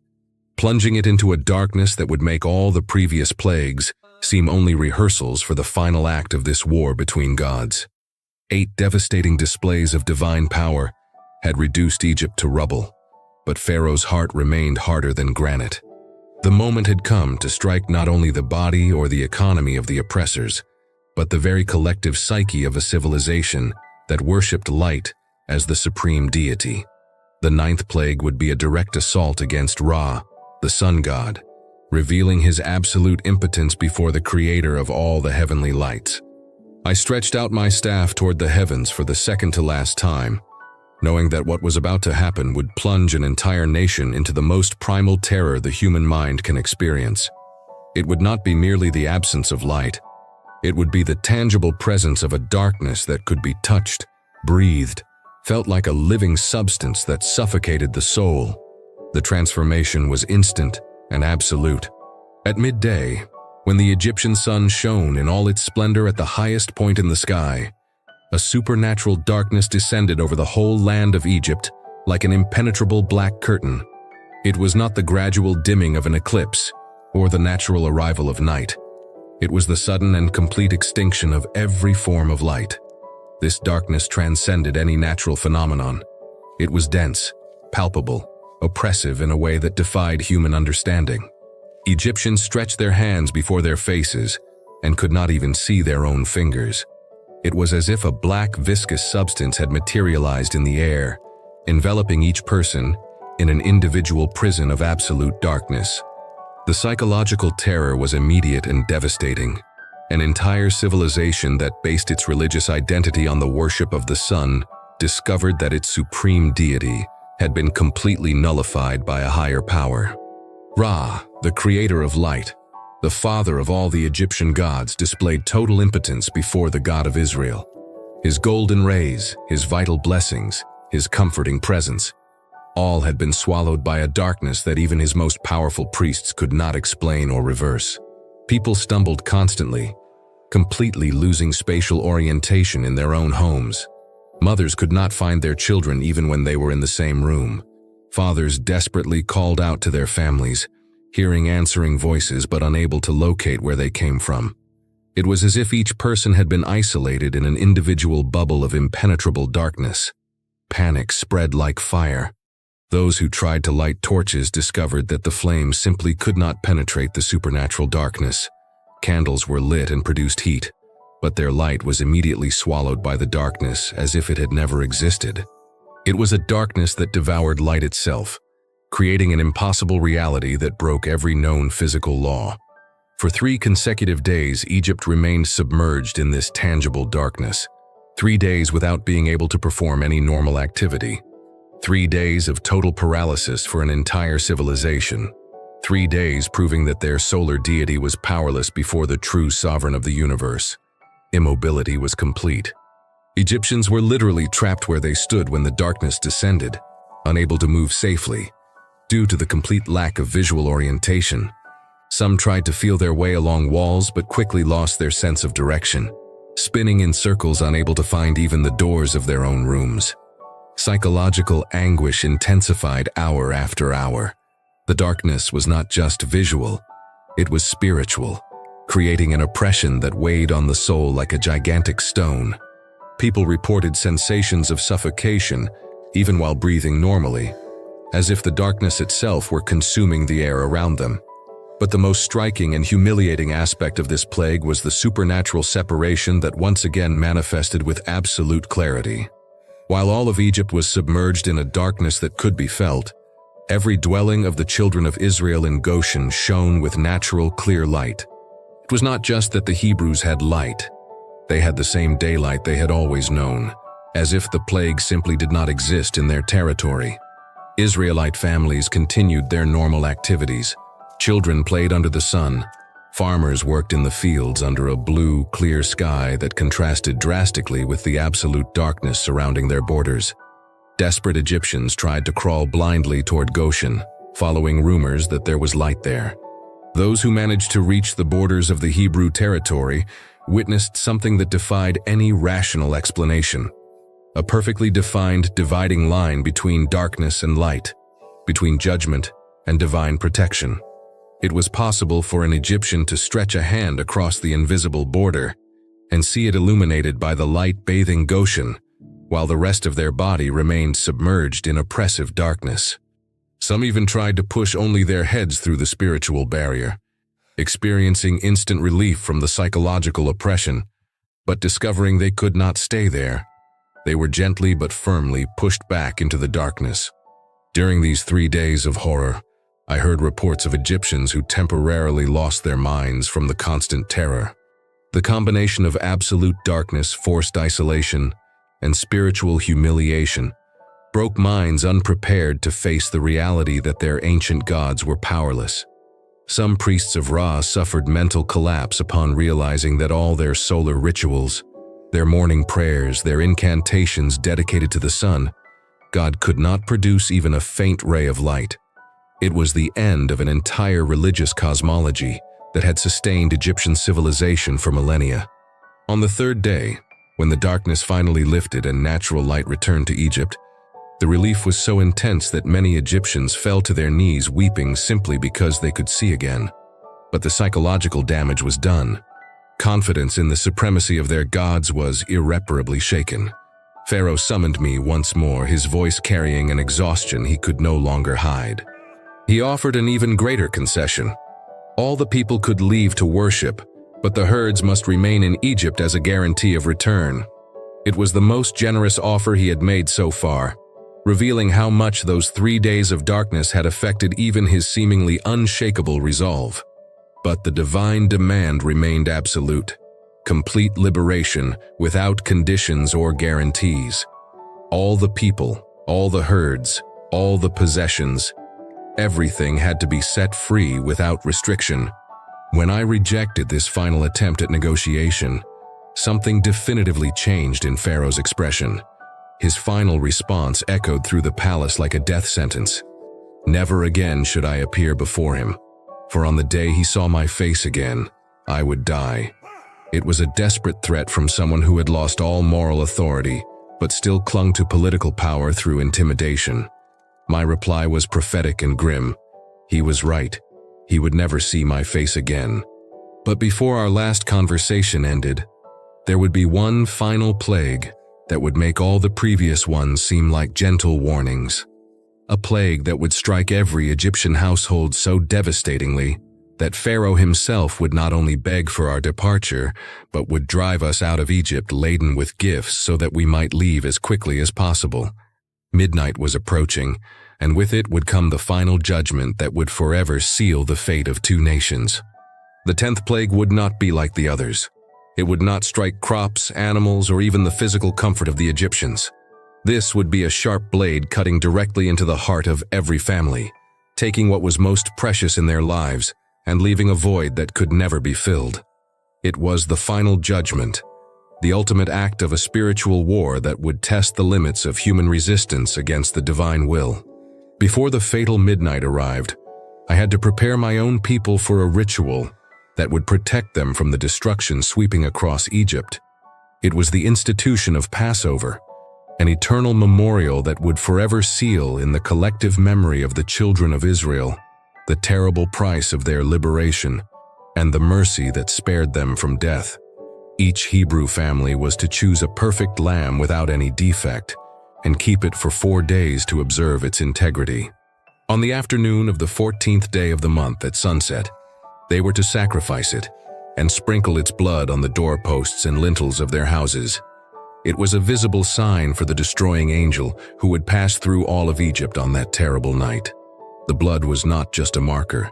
plunging it into a darkness that would make all the previous plagues seem only rehearsals for the final act of this war between gods. 8 devastating displays of divine power had reduced Egypt to rubble, but Pharaoh's heart remained harder than granite. The moment had come to strike not only the body or the economy of the oppressors, but the very collective psyche of a civilization that worshipped light as the supreme deity. The 9th plague would be a direct assault against Ra, the sun god, revealing his absolute impotence before the creator of all the heavenly lights. I stretched out my staff toward the heavens for the second to last time, knowing that what was about to happen would plunge an entire nation into the most primal terror the human mind can experience. It would not be merely the absence of light. It would be the tangible presence of a darkness that could be touched, breathed, felt like a living substance that suffocated the soul. The transformation was instant and absolute. At midday, when the Egyptian sun shone in all its splendor at the highest point in the sky, a supernatural darkness descended over the whole land of Egypt like an impenetrable black curtain. It was not the gradual dimming of an eclipse or the natural arrival of night. It was the sudden and complete extinction of every form of light. This darkness transcended any natural phenomenon. It was dense, palpable, oppressive in a way that defied human understanding. Egyptians stretched their hands before their faces and could not even see their own fingers. It was as if a black, viscous substance had materialized in the air, enveloping each person in an individual prison of absolute darkness. The psychological terror was immediate and devastating. An entire civilization that based its religious identity on the worship of the sun discovered that its supreme deity had been completely nullified by a higher power. Ra, the creator of light, the father of all the Egyptian gods, displayed total impotence before the God of Israel. His golden rays, his vital blessings, his comforting presence, all had been swallowed by a darkness that even his most powerful priests could not explain or reverse. People stumbled constantly, completely losing spatial orientation in their own homes. Mothers could not find their children even when they were in the same room. Fathers desperately called out to their families, hearing answering voices but unable to locate where they came from. It was as if each person had been isolated in an individual bubble of impenetrable darkness. Panic spread like fire. Those who tried to light torches discovered that the flames simply could not penetrate the supernatural darkness. Candles were lit and produced heat, but their light was immediately swallowed by the darkness as if it had never existed. It was a darkness that devoured light itself, creating an impossible reality that broke every known physical law. For 3 consecutive days, Egypt remained submerged in this tangible darkness. 3 days without being able to perform any normal activity. 3 days of total paralysis for an entire civilization. 3 days proving that their solar deity was powerless before the true sovereign of the universe. Immobility was complete. Egyptians were literally trapped where they stood when the darkness descended, unable to move safely, due to the complete lack of visual orientation. Some tried to feel their way along walls but quickly lost their sense of direction, spinning in circles, unable to find even the doors of their own rooms. Psychological anguish intensified hour after hour. The darkness was not just visual, it was spiritual, creating an oppression that weighed on the soul like a gigantic stone. People reported sensations of suffocation, even while breathing normally, as if the darkness itself were consuming the air around them. But the most striking and humiliating aspect of this plague was the supernatural separation that once again manifested with absolute clarity. While all of Egypt was submerged in a darkness that could be felt, every dwelling of the children of Israel in Goshen shone with natural, clear light. It was not just that the Hebrews had light. They had the same daylight they had always known, as if the plague simply did not exist in their territory. Israelite families continued their normal activities. Children played under the sun. Farmers worked in the fields under a blue, clear sky that contrasted drastically with the absolute darkness surrounding their borders. Desperate Egyptians tried to crawl blindly toward Goshen, following rumors that there was light there. Those who managed to reach the borders of the Hebrew territory witnessed something that defied any rational explanation. A perfectly defined dividing line between darkness and light, between judgment and divine protection. It was possible for an Egyptian to stretch a hand across the invisible border and see it illuminated by the light bathing Goshen, while the rest of their body remained submerged in oppressive darkness. Some even tried to push only their heads through the spiritual barrier, experiencing instant relief from the psychological oppression, but discovering they could not stay there. They were gently but firmly pushed back into the darkness. During these 3 days of horror, I heard reports of Egyptians who temporarily lost their minds from the constant terror. The combination of absolute darkness, forced isolation, and spiritual humiliation broke minds unprepared to face the reality that their ancient gods were powerless. Some priests of Ra suffered mental collapse upon realizing that all their solar rituals, their morning prayers, their incantations dedicated to the sun, God could not produce even a faint ray of light. It was the end of an entire religious cosmology that had sustained Egyptian civilization for millennia. On the 3rd day, when the darkness finally lifted and natural light returned to Egypt, the relief was so intense that many Egyptians fell to their knees weeping simply because they could see again. But the psychological damage was done. Confidence in the supremacy of their gods was irreparably shaken. Pharaoh summoned me once more, his voice carrying an exhaustion he could no longer hide. He offered an even greater concession. All the people could leave to worship, but the herds must remain in Egypt as a guarantee of return. It was the most generous offer he had made so far, revealing how much those 3 days of darkness had affected even his seemingly unshakable resolve. But the divine demand remained absolute: complete liberation without conditions or guarantees. All the people, all the herds, all the possessions, everything had to be set free without restriction. When I rejected this final attempt at negotiation, something definitively changed in Pharaoh's expression. His final response echoed through the palace like a death sentence. Never again should I appear before him, for on the day he saw my face again, I would die. It was a desperate threat from someone who had lost all moral authority, but still clung to political power through intimidation. My reply was prophetic and grim. He was right. He would never see my face again. But before our last conversation ended, there would be one final plague that would make all the previous ones seem like gentle warnings. a plague that would strike every Egyptian household so devastatingly that Pharaoh himself would not only beg for our departure, but would drive us out of Egypt laden with gifts so that we might leave as quickly as possible. Midnight was approaching, and with it would come the final judgment that would forever seal the fate of two nations. The 10th plague would not be like the others. It would not strike crops, animals, or even the physical comfort of the Egyptians. This would be a sharp blade cutting directly into the heart of every family, taking what was most precious in their lives and leaving a void that could never be filled. It was the final judgment, the ultimate act of a spiritual war that would test the limits of human resistance against the divine will. Before the fatal midnight arrived, I had to prepare my own people for a ritual that would protect them from the destruction sweeping across Egypt. It was the institution of Passover, an eternal memorial that would forever seal in the collective memory of the children of Israel the terrible price of their liberation and the mercy that spared them from death. Each Hebrew family was to choose a perfect lamb without any defect and keep it for 4 days to observe its integrity. On the afternoon of the 14th day of the month at sunset, they were to sacrifice it and sprinkle its blood on the doorposts and lintels of their houses. It was a visible sign for the destroying angel who would pass through all of Egypt on that terrible night. The blood was not just a marker.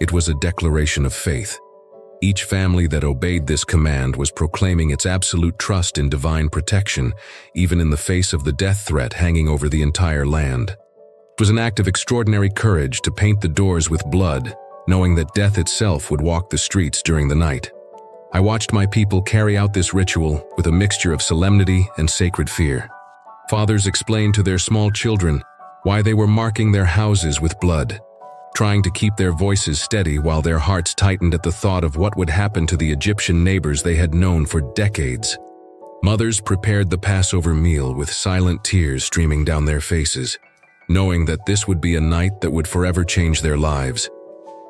It was a declaration of faith. Each family that obeyed this command was proclaiming its absolute trust in divine protection, even in the face of the death threat hanging over the entire land. It was an act of extraordinary courage to paint the doors with blood, knowing that death itself would walk the streets during the night. I watched my people carry out this ritual with a mixture of solemnity and sacred fear. Fathers explained to their small children why they were marking their houses with blood, trying to keep their voices steady while their hearts tightened at the thought of what would happen to the Egyptian neighbors they had known for decades. Mothers prepared the Passover meal with silent tears streaming down their faces, knowing that this would be a night that would forever change their lives.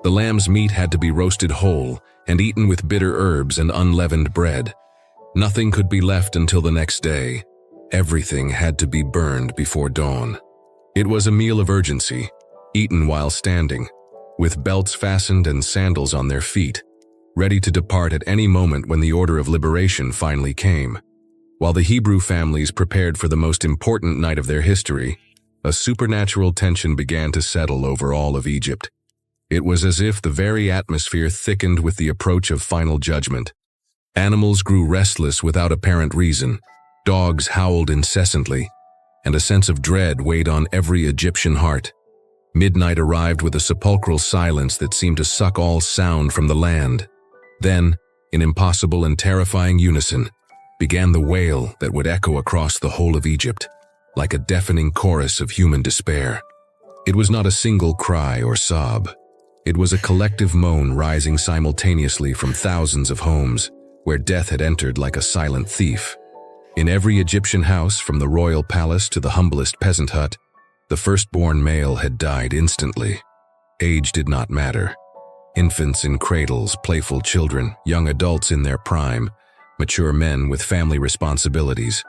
The lamb's meat had to be roasted whole and eaten with bitter herbs and unleavened bread. Nothing could be left until the next day. Everything had to be burned before dawn. It was a meal of urgency, eaten while standing, with belts fastened and sandals on their feet, ready to depart at any moment when the order of liberation finally came. While the Hebrew families prepared for the most important night of their history, a supernatural tension began to settle over all of Egypt. It was as if the very atmosphere thickened with the approach of final judgment. Animals grew restless without apparent reason, dogs howled incessantly, and a sense of dread weighed on every Egyptian heart. Midnight arrived with a sepulchral silence that seemed to suck all sound from the land. Then, in impossible and terrifying unison, began the wail that would echo across the whole of Egypt, like a deafening chorus of human despair. It was not a single cry or sob. It was a collective moan rising simultaneously from thousands of homes where death had entered like a silent thief. In every Egyptian house, from the royal palace to the humblest peasant hut, the firstborn male had died instantly. Age did not matter. Infants in cradles, playful children, young adults in their prime, mature men with family responsibilities.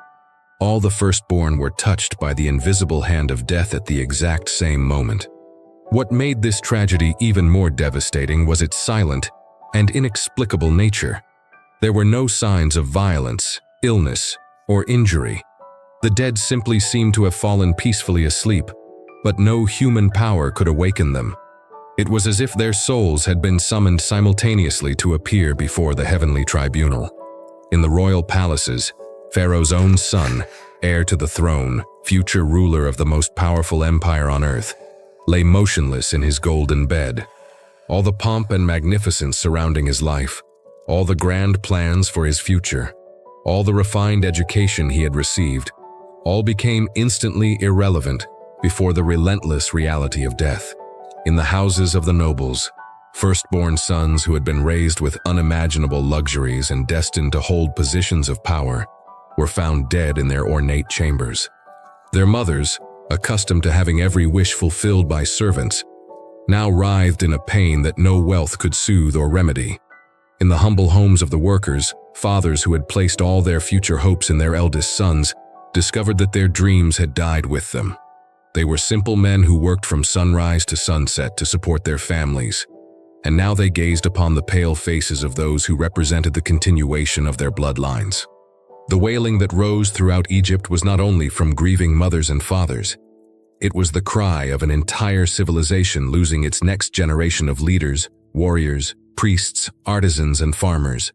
All the firstborn were touched by the invisible hand of death at the exact same moment. What made this tragedy even more devastating was its silent and inexplicable nature. There were no signs of violence, illness, or injury. The dead simply seemed to have fallen peacefully asleep, but no human power could awaken them. It was as if their souls had been summoned simultaneously to appear before the heavenly tribunal. In the royal palaces, Pharaoh's own son, heir to the throne, future ruler of the most powerful empire on earth, lay motionless in his golden bed. All the pomp and magnificence surrounding his life, all the grand plans for his future, all the refined education he had received, all became instantly irrelevant before the relentless reality of death. In the houses of the nobles, firstborn sons who had been raised with unimaginable luxuries and destined to hold positions of power, were found dead in their ornate chambers. Their mothers, accustomed to having every wish fulfilled by servants, now writhed in a pain that no wealth could soothe or remedy. In the humble homes of the workers, fathers who had placed all their future hopes in their eldest sons discovered that their dreams had died with them. They were simple men who worked from sunrise to sunset to support their families, and now they gazed upon the pale faces of those who represented the continuation of their bloodlines. The wailing that rose throughout Egypt was not only from grieving mothers and fathers. It was the cry of an entire civilization losing its next generation of leaders, warriors, priests, artisans, and farmers.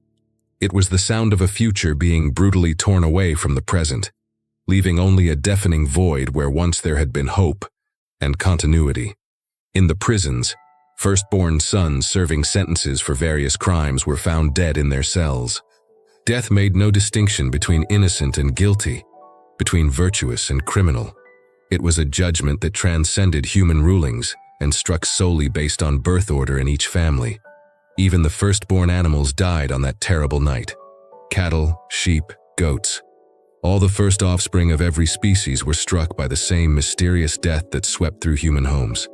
It was the sound of a future being brutally torn away from the present, leaving only a deafening void where once there had been hope and continuity. In the prisons, firstborn sons serving sentences for various crimes were found dead in their cells. Death made no distinction between innocent and guilty, between virtuous and criminal. It was a judgment that transcended human rulings and struck solely based on birth order in each family. Even the firstborn animals died on that terrible night. Cattle, sheep, goats. All the first offspring of every species were struck by the same mysterious death that swept through human homes.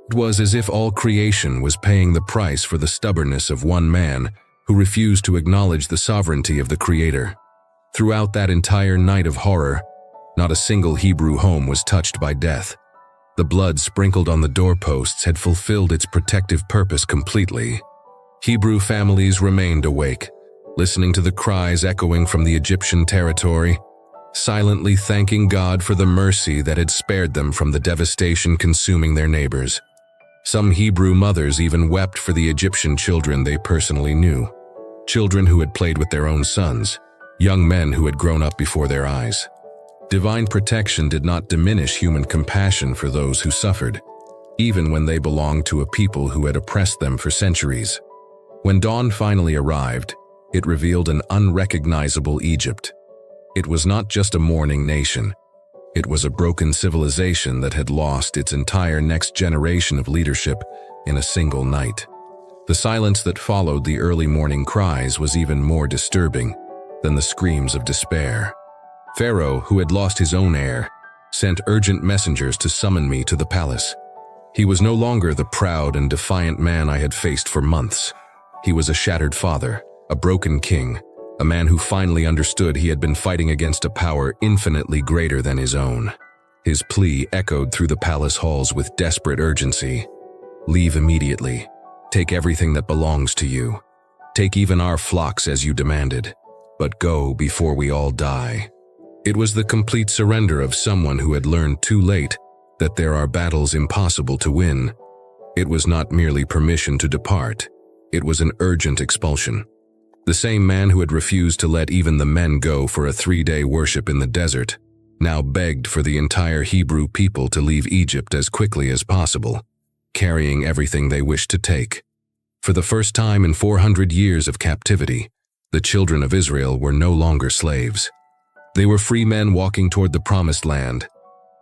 It was as if all creation was paying the price for the stubbornness of one man who refused to acknowledge the sovereignty of the Creator. Throughout that entire night of horror, not a single Hebrew home was touched by death. The blood sprinkled on the doorposts had fulfilled its protective purpose completely. Hebrew families remained awake, listening to the cries echoing from the Egyptian territory, silently thanking God for the mercy that had spared them from the devastation consuming their neighbors. Some Hebrew mothers even wept for the Egyptian children they personally knew, children who had played with their own sons, young men who had grown up before their eyes. Divine protection did not diminish human compassion for those who suffered, even when they belonged to a people who had oppressed them for centuries. When dawn finally arrived, it revealed an unrecognizable Egypt. It was not just a mourning nation. It was a broken civilization that had lost its entire next generation of leadership in a single night. The silence that followed the early morning cries was even more disturbing than the screams of despair. Pharaoh, who had lost his own heir, sent urgent messengers to summon me to the palace. He was no longer the proud and defiant man I had faced for months. He was a shattered father, a broken king, a man who finally understood he had been fighting against a power infinitely greater than his own. His plea echoed through the palace halls with desperate urgency. "Leave immediately. Take everything that belongs to you. Take even our flocks as you demanded. But go before we all die." It was the complete surrender of someone who had learned too late that there are battles impossible to win. It was not merely permission to depart. It was an urgent expulsion. The same man who had refused to let even the men go for a 3-day worship in the desert now begged for the entire Hebrew people to leave Egypt as quickly as possible, carrying everything they wished to take. For the first time in 400 years of captivity, the children of Israel were no longer slaves. They were free men walking toward the promised land,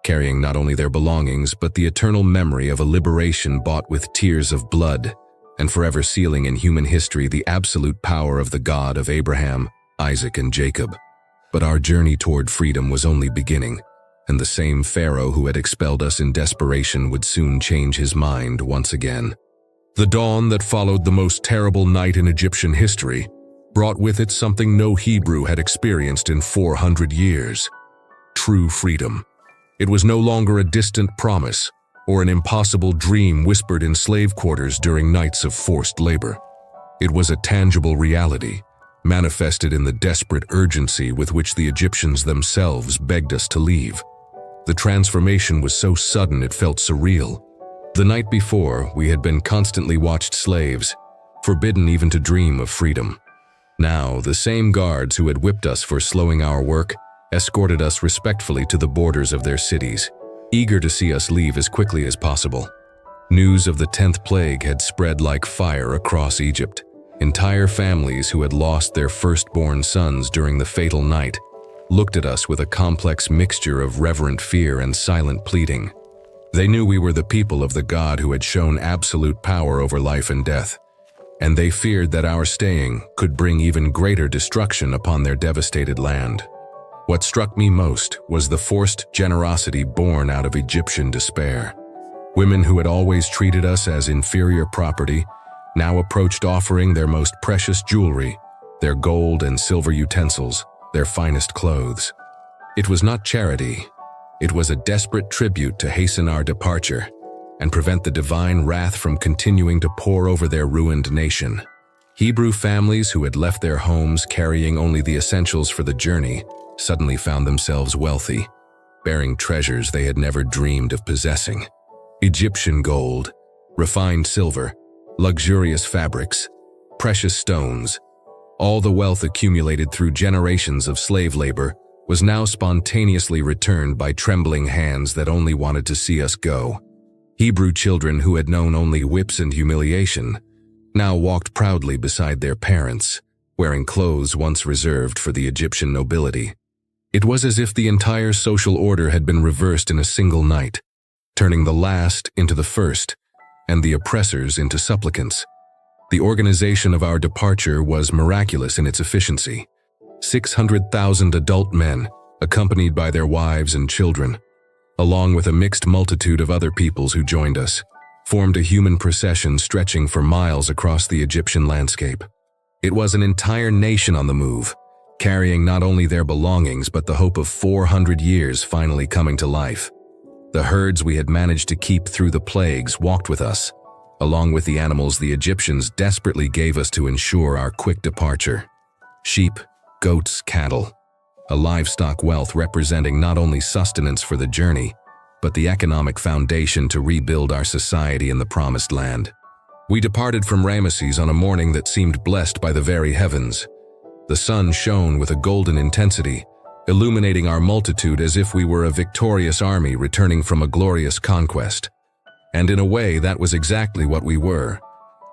carrying not only their belongings but the eternal memory of a liberation bought with tears of blood, and forever sealing in human history the absolute power of the God of Abraham, Isaac, and Jacob. But our journey toward freedom was only beginning, and the same Pharaoh who had expelled us in desperation would soon change his mind once again. The dawn that followed the most terrible night in Egyptian history brought with it something no Hebrew had experienced in 400 years: true freedom. It was no longer a distant promise or an impossible dream whispered in slave quarters during nights of forced labor. It was a tangible reality, manifested in the desperate urgency with which the Egyptians themselves begged us to leave. The transformation was so sudden it felt surreal. The night before, we had been constantly watched slaves, forbidden even to dream of freedom. Now, the same guards who had whipped us for slowing our work escorted us respectfully to the borders of their cities, eager to see us leave as quickly as possible. News of the 10th plague had spread like fire across Egypt. Entire families who had lost their firstborn sons during the fatal night looked at us with a complex mixture of reverent fear and silent pleading. They knew we were the people of the God who had shown absolute power over life and death, and they feared that our staying could bring even greater destruction upon their devastated land. What struck me most was the forced generosity born out of Egyptian despair. Women who had always treated us as inferior property now approached offering their most precious jewelry, their gold and silver utensils, their finest clothes. It was not charity. It was a desperate tribute to hasten our departure and prevent the divine wrath from continuing to pour over their ruined nation. Hebrew families who had left their homes carrying only the essentials for the journey suddenly found themselves wealthy, bearing treasures they had never dreamed of possessing. Egyptian gold, refined silver, luxurious fabrics, precious stones, all the wealth accumulated through generations of slave labor was now spontaneously returned by trembling hands that only wanted to see us go. Hebrew children who had known only whips and humiliation now walked proudly beside their parents, wearing clothes once reserved for the Egyptian nobility. It was as if the entire social order had been reversed in a single night, turning the last into the first, and the oppressors into supplicants. The organization of our departure was miraculous in its efficiency. 600,000 adult men, accompanied by their wives and children, along with a mixed multitude of other peoples who joined us, formed a human procession stretching for miles across the Egyptian landscape. It was an entire nation on the move, carrying not only their belongings but the hope of 400 years finally coming to life. The herds we had managed to keep through the plagues walked with us, along with the animals the Egyptians desperately gave us to ensure our quick departure. Sheep, goats, cattle, a livestock wealth representing not only sustenance for the journey, but the economic foundation to rebuild our society in the Promised Land. We departed from Ramesses on a morning that seemed blessed by the very heavens. The sun shone with a golden intensity, illuminating our multitude as if we were a victorious army returning from a glorious conquest. And in a way, that was exactly what we were.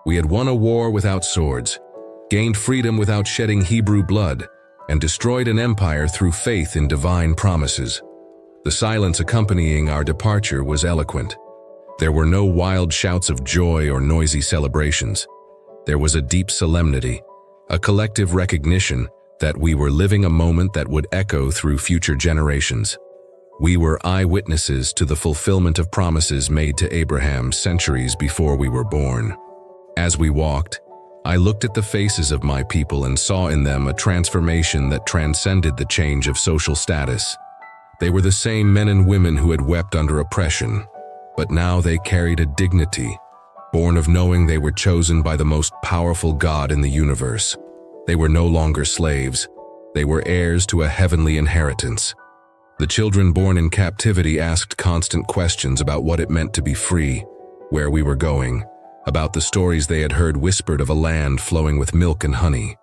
We had won a war without swords, gained freedom without shedding Hebrew blood, and destroyed an empire through faith in divine promises. The silence accompanying our departure was eloquent. There were no wild shouts of joy or noisy celebrations. There was a deep solemnity, a collective recognition that we were living a moment that would echo through future generations. We were eyewitnesses to the fulfillment of promises made to Abraham centuries before we were born. As we walked, I looked at the faces of my people and saw in them a transformation that transcended the change of social status. They were the same men and women who had wept under oppression, but now they carried a dignity, born of knowing they were chosen by the most powerful God in the universe. They were no longer slaves. They were heirs to a heavenly inheritance. The children born in captivity asked constant questions about what it meant to be free, where we were going, about the stories they had heard whispered of a land flowing with milk and honey.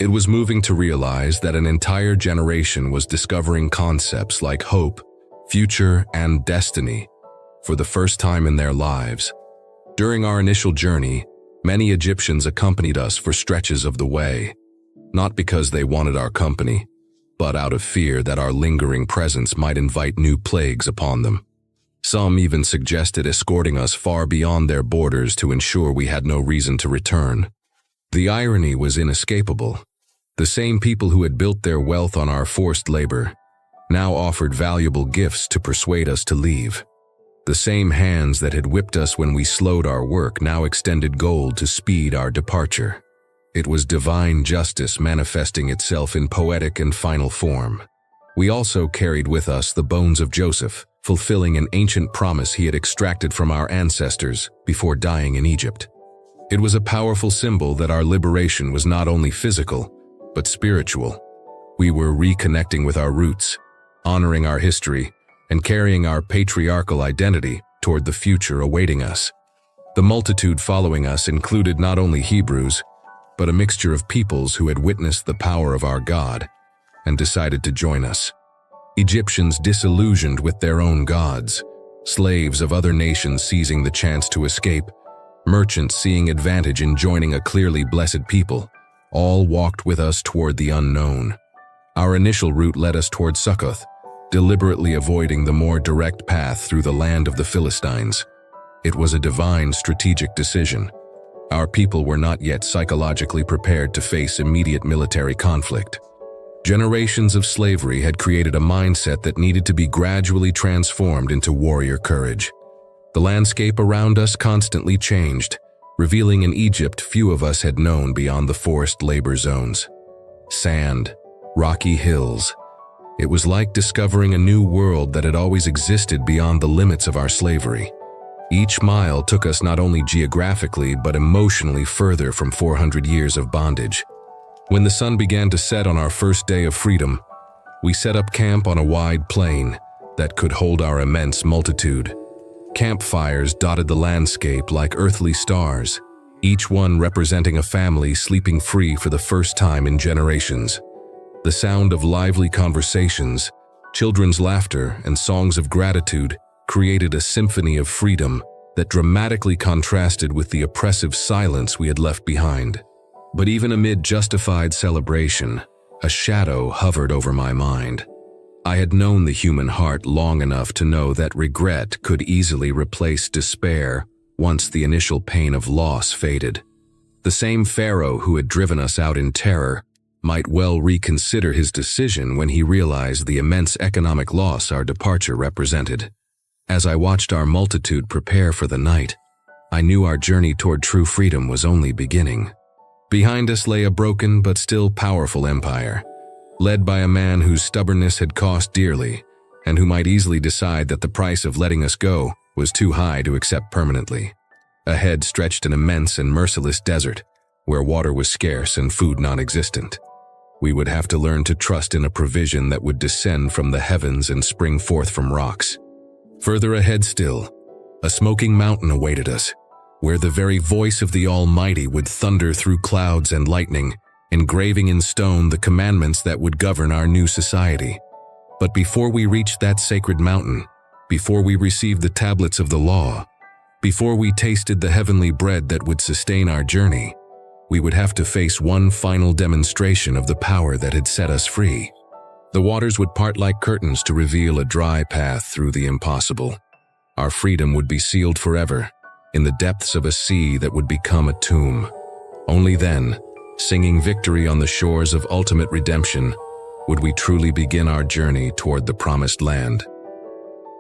It was moving to realize that an entire generation was discovering concepts like hope, future, and destiny for the first time in their lives. During our initial journey, many Egyptians accompanied us for stretches of the way, not because they wanted our company, but out of fear that our lingering presence might invite new plagues upon them. Some even suggested escorting us far beyond their borders to ensure we had no reason to return. The irony was inescapable. The same people who had built their wealth on our forced labor now offered valuable gifts to persuade us to leave. The same hands that had whipped us when we slowed our work now extended gold to speed our departure. It was divine justice manifesting itself in poetic and final form. We also carried with us the bones of Joseph, fulfilling an ancient promise he had extracted from our ancestors before dying in Egypt. It was a powerful symbol that our liberation was not only physical, but spiritual. We were reconnecting with our roots, honoring our history, and carrying our patriarchal identity toward the future awaiting us. The multitude following us included not only Hebrews, but a mixture of peoples who had witnessed the power of our God and decided to join us. Egyptians disillusioned with their own gods, slaves of other nations seizing the chance to escape, merchants seeing advantage in joining a clearly blessed people, all walked with us toward the unknown. Our initial route led us toward Succoth, deliberately avoiding the more direct path through the land of the Philistines. It was a divine strategic decision. Our people were not yet psychologically prepared to face immediate military conflict. Generations of slavery had created a mindset that needed to be gradually transformed into warrior courage. The landscape around us constantly changed, revealing an Egypt few of us had known beyond the forced labor zones. Sand, rocky hills, It was like discovering a new world that had always existed beyond the limits of our slavery. Each mile took us not only geographically but emotionally further from 400 years of bondage. When the sun began to set on our first day of freedom, we set up camp on a wide plain that could hold our immense multitude. Campfires dotted the landscape like earthly stars, each one representing a family sleeping free for the first time in generations. The sound of lively conversations, children's laughter, and songs of gratitude created a symphony of freedom that dramatically contrasted with the oppressive silence we had left behind. But even amid justified celebration, a shadow hovered over my mind. I had known the human heart long enough to know that regret could easily replace despair once the initial pain of loss faded. The same Pharaoh who had driven us out in terror might well reconsider his decision when he realized the immense economic loss our departure represented. As I watched our multitude prepare for the night, I knew our journey toward true freedom was only beginning. Behind us lay a broken but still powerful empire, led by a man whose stubbornness had cost dearly, and who might easily decide that the price of letting us go was too high to accept permanently. Ahead stretched an immense and merciless desert, where water was scarce and food non-existent. We would have to learn to trust in a provision that would descend from the heavens and spring forth from rocks. Further ahead still, a smoking mountain awaited us, where the very voice of the Almighty would thunder through clouds and lightning, engraving in stone the commandments that would govern our new society. But before we reached that sacred mountain, before we received the tablets of the law, before we tasted the heavenly bread that would sustain our journey, we would have to face one final demonstration of the power that had set us free. The waters would part like curtains to reveal a dry path through the impossible. Our freedom would be sealed forever, in the depths of a sea that would become a tomb. Only then, singing victory on the shores of ultimate redemption, would we truly begin our journey toward the promised land.